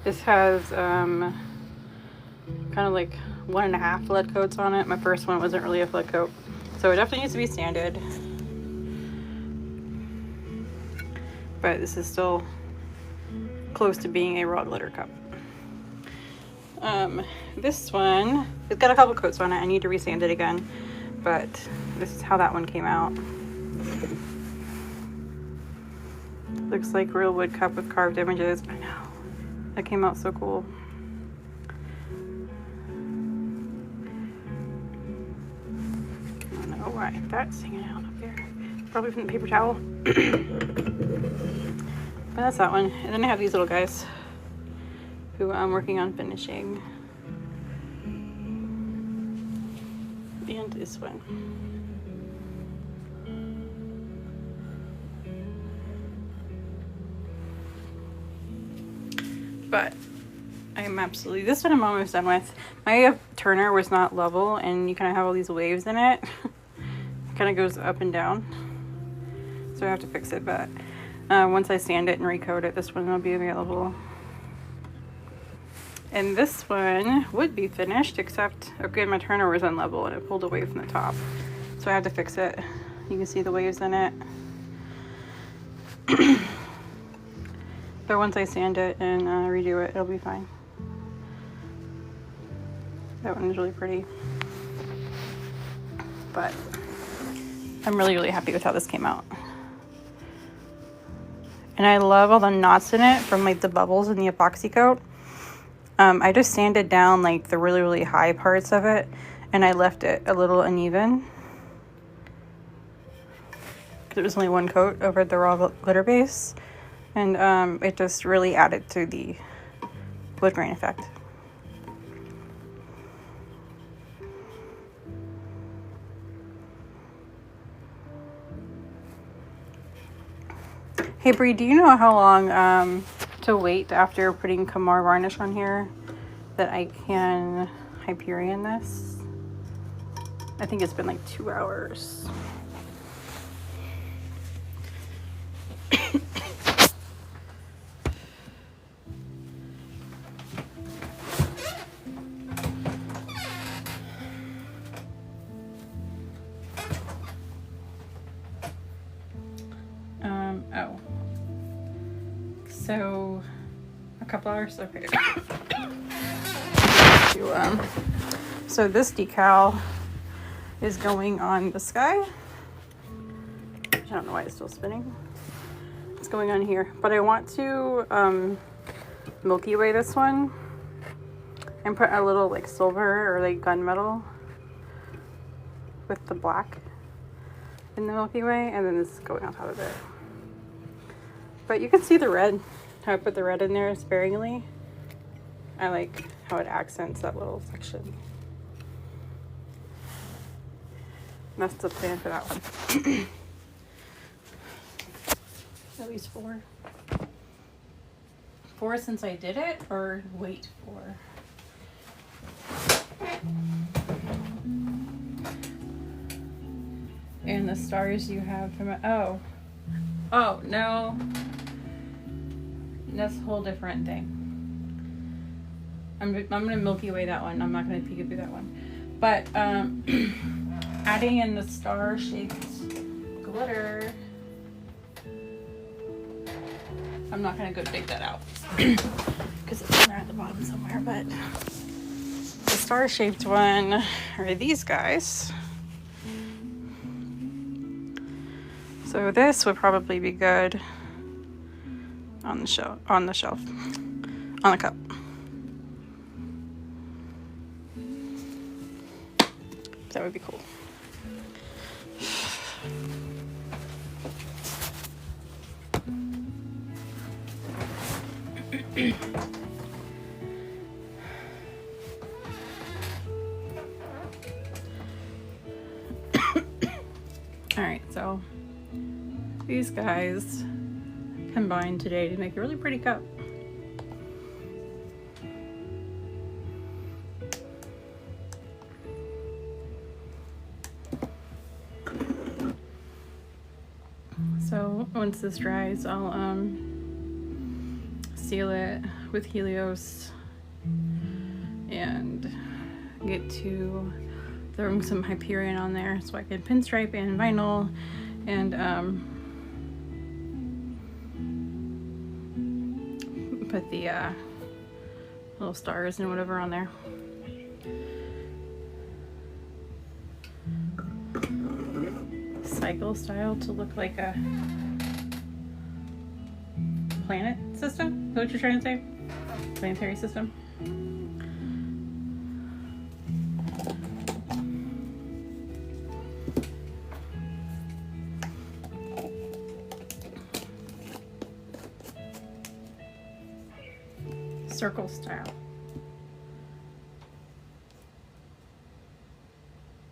This has kind of like 1.5 lead coats on it. My first one wasn't really a lead coat, so it definitely needs to be sanded. But this is still close to being a raw glitter cup. This one, it's got a couple coats on it. I need to resand it again, but this is how that one came out. Looks like real wood cup with carved images. I know. That came out so cool. I don't know why that's hanging out up there. Probably from the paper towel. But that's that one. And then I have these little guys who I'm working on finishing. And this one. But I'm absolutely, this one I'm almost done with. My turner was not level, and you kind of have all these waves in it. It kind of goes up and down. So I have to fix it, but once I sand it and recoat it, this one will be available. And this one would be finished, except, okay, my turner was unlevel and it pulled away from the top. So I had to fix it. You can see the waves in it. But once I sand it and redo it, it'll be fine. That one is really pretty. But I'm really, really happy with how this came out. And I love all the knots in it from like the bubbles in the epoxy coat. I just sanded down like the really, really high parts of it, and I left it a little uneven because it was only one coat over the raw glitter base, and it just really added to the wood grain effect. Hey Bree, do you know how long to wait after putting Kamar varnish on here that I can Hyperion this? I think it's been like 2 hours. Oh. So, a couple hours, okay. So this decal is going on the sky. I don't know why it's still spinning. It's going on here, but I want to Milky Way this one and put a little like silver or like gunmetal with the black in the Milky Way, and then this is going on top of it. But you can see the red, how I put the red in there sparingly. I like how it accents that little section. That's the plan for that one. At least 4. 4 since I did it, or wait for? And the stars you have from it. Oh no, that's a whole different thing. I'm gonna Milky Way that one. I'm not gonna peekaboo that one. But adding in the star-shaped glitter, I'm not gonna go dig that out because it's in there at the bottom somewhere. But the star-shaped one are these guys. So this would probably be good on the shelf, on the cup. That would be cool. All right, so these guys combined today to make a really pretty cup. So once this dries, I'll seal it with Helios and get to throwing some Hyperion on there so I can pinstripe and vinyl and put the little stars and whatever on there. Cycle style to look like a planet system? Is that what you're trying to say? Planetary system? Circle style.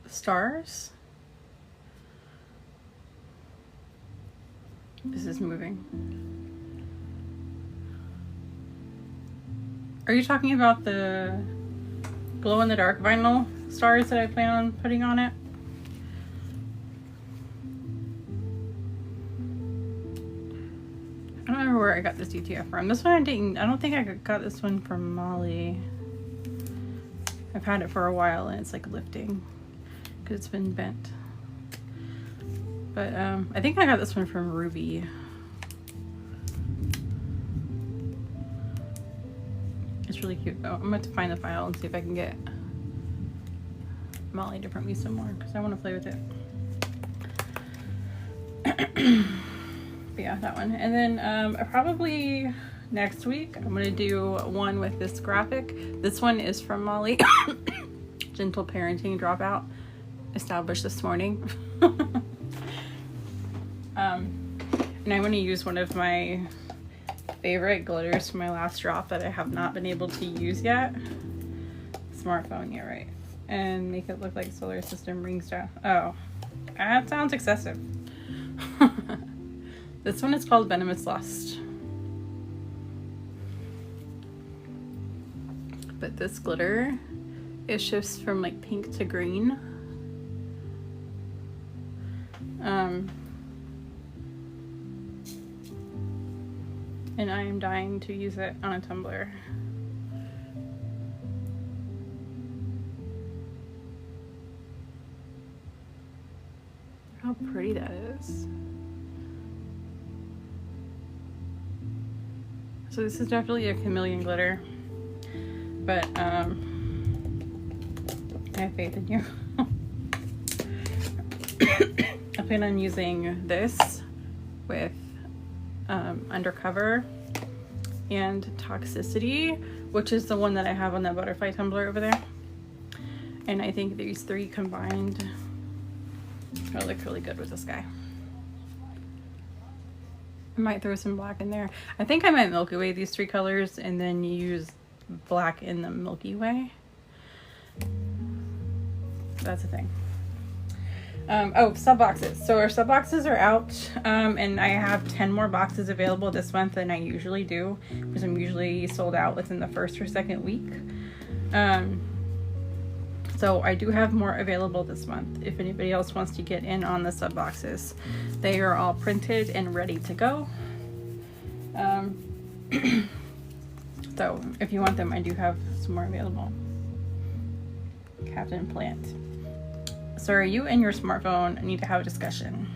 Stars? This is moving. Are you talking about the glow-in-the-dark vinyl stars that I plan on putting on it? I don't remember where I got this DTF from. This one I don't think I got this one from Molly. I've had it for a while and it's like lifting because it's been bent. But I think I got this one from Ruby. It's really cute though. I'm going to find the file and see if I can get Molly to print me some more because I want to play with it. But yeah, that one. And then probably next week I'm going to do one with this graphic. This one is from Molly. Gentle Parenting Dropout. Established this morning. And I'm going to use one of my favorite glitters from my last drop that I have not been able to use yet. Smartphone, yeah, right. And make it look like solar system rings down. Oh, that sounds excessive. This one is called Venomous Lust. But this glitter, it shifts from like pink to green. And I am dying to use it on a tumbler. How pretty that is. So this is definitely a chameleon glitter, but I have faith in you. I plan on using this with Undercover and Toxicity, which is the one that I have on that butterfly tumbler over there. And I think these three combined will look really good with this guy. I might throw some black in there. I think I might Milky Way these three colors and then use black in the Milky Way. That's the thing. Oh, sub boxes. So our sub boxes are out, and I have 10 more boxes available this month than I usually do because I'm usually sold out within the first or second week. So I do have more available this month if anybody else wants to get in on the sub boxes. They are all printed and ready to go. So if you want them, I do have some more available. Captain Plant. Sorry, you and your smartphone need to have a discussion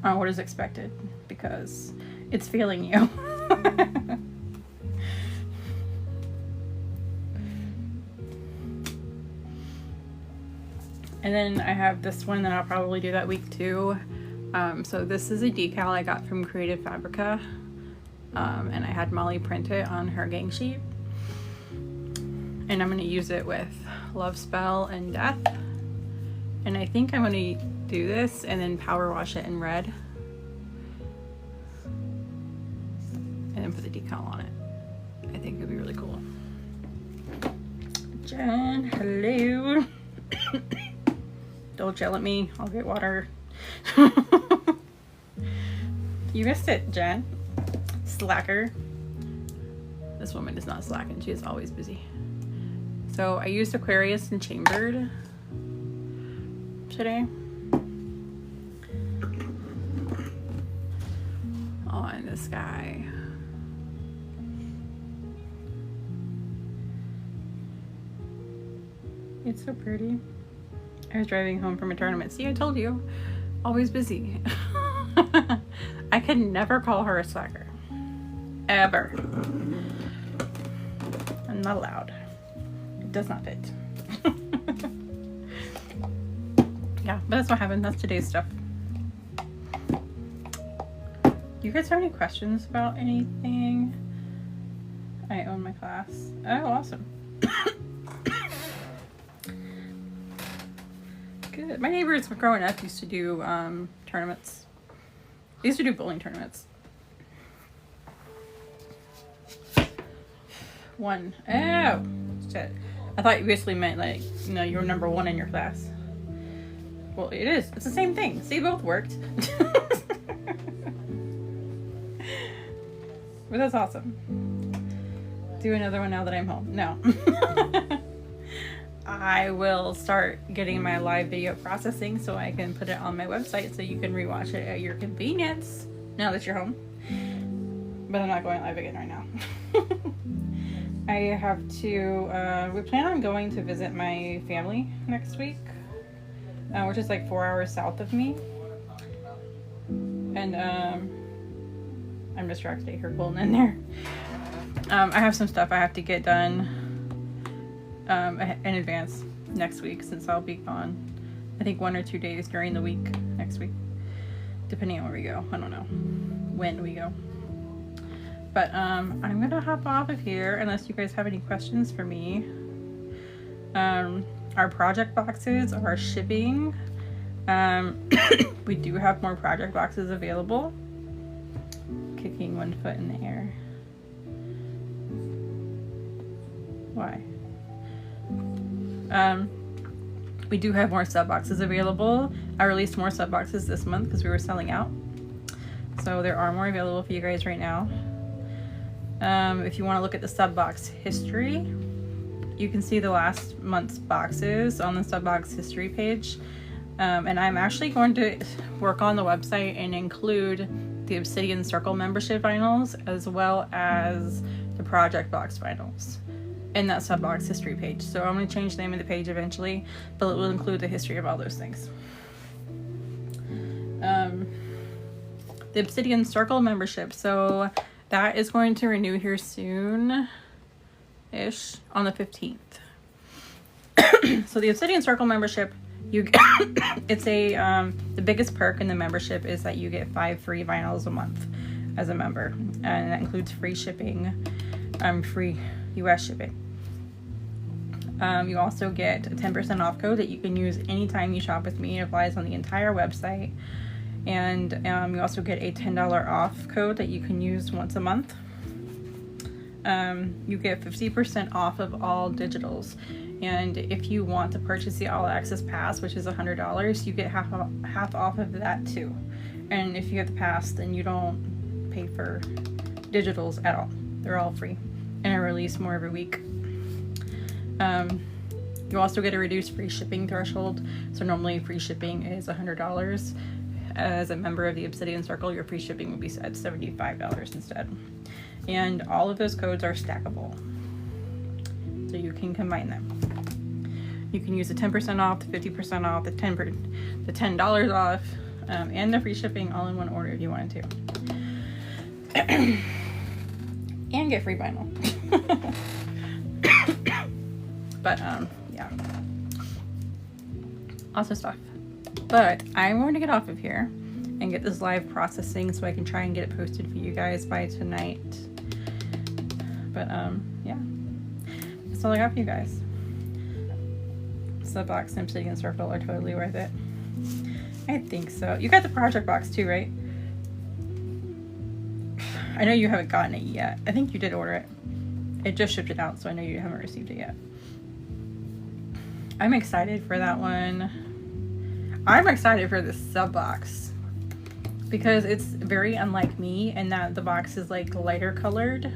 on what is expected because it's failing you. And then I have this one that I'll probably do that week too. So this is a decal I got from Creative Fabrica, and I had Molly print it on her gang sheet. And I'm going to use it with Love Spell and Death. And I think I'm going to do this and then power wash it in red. And then put the decal on it. I think it'd be really cool. Jen, hello. Don't yell at me. I'll get water. You missed it, Jen. Slacker. This woman is not slacking. She is always busy. So I used Aquarius and Chambered today on this guy. It's so pretty. I was driving home from a tournament. See, I told you, always busy. I can never call her a slacker, ever. I'm not allowed. It does not fit. Yeah, but that's what happened. That's today's stuff. Do you guys have any questions about anything? I own my class. Oh, awesome. Good. My neighbors growing up used to do tournaments. They used to do bowling tournaments. One. Oh, shit. I thought you basically meant like, you know, you were number one in your class. Well, it is. It's the same thing. See, both worked. But that's awesome. Do another one now that I'm home. No. I will start getting my live video processing so I can put it on my website so you can rewatch it at your convenience now that you're home. But I'm not going live again right now. I have to, we plan on going to visit my family next week, which is like 4 hours south of me. And I'm distracted. I hear Colton in there. I have some stuff I have to get done in advance next week since I'll be gone. I think 1 or 2 days during the week next week, depending on where we go. I don't know when we go. But I'm gonna hop off of here unless you guys have any questions for me. Our project boxes are shipping. We do have more project boxes available. Kicking one foot in the air. Why? We do have more sub boxes available. I released more sub boxes this month because we were selling out. So there are more available for you guys right now. If you want to look at the sub box history, you can see the last month's boxes on the sub box history page. And I'm actually going to work on the website and include the Obsidian Circle membership vinyls as well as the project box vinyls in that sub box history page. So I'm going to change the name of the page eventually, but it will include the history of all those things. The Obsidian Circle membership. So that is going to renew here soon-ish on the 15th. So the Obsidian Circle membership, you get, it's a the biggest perk in the membership is that you get 5 free vinyls a month as a member, and that includes free shipping, free US shipping. You also get a 10% off code that you can use anytime you shop with me. It applies on the entire website. And you also get a $10 off code that you can use once a month. You get 50% off of all digitals. And if you want to purchase the All Access Pass, which is $100, you get half off of that too. And if you have the pass, then you don't pay for digitals at all. They're all free. And I release more every week. You also get a reduced free shipping threshold. So normally free shipping is $100. As a member of the Obsidian Circle, your free shipping will be at $75 instead. And all of those codes are stackable. So you can combine them. You can use the 10% off, the 50% off, the $10 off, and the free shipping all in one order if you wanted to. And get free vinyl. But yeah. Awesome stuff. But I'm going to get off of here and get this live processing so I can try and get it posted for you guys by tonight. But yeah, that's all I got for you guys. Sub box and Obsidian Circle are totally worth it. I think so. You got the project box too, right? I know you haven't gotten it yet. I think you did order it. It just shipped it out, so I know you haven't received it yet. I'm excited for that one. I'm excited for this sub box because it's very unlike me in that the box is like lighter colored,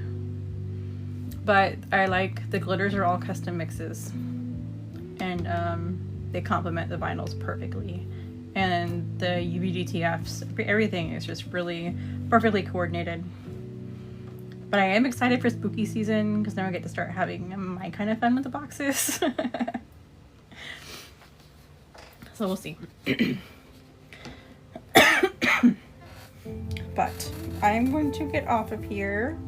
but I like the glitters are all custom mixes, and they complement the vinyls perfectly, and the UVDTFs, everything is just really perfectly coordinated. But I am excited for spooky season because now I get to start having my kind of fun with the boxes. So we'll see. But I'm going to get off of here.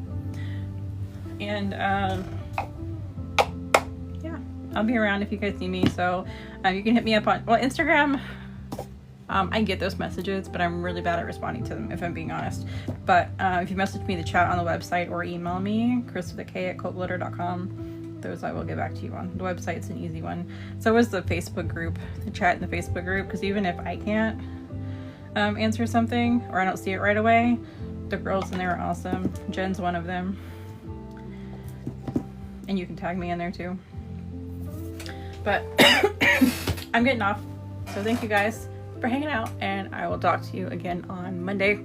And yeah, I'll be around if you guys see me. So you can hit me up on, well, Instagram. I get those messages, but I'm really bad at responding to them, if I'm being honest. But if you message me in the chat on the website or email me, chris@cultblitter.com, those I will get back to you on. The website's an easy one. So is the Facebook group, the chat in the Facebook group, because even if I can't answer something or I don't see it right away, the girls in there are awesome. Jen's one of them. And you can tag me in there too. But I'm getting off. So thank you guys for hanging out, and I will talk to you again on Monday.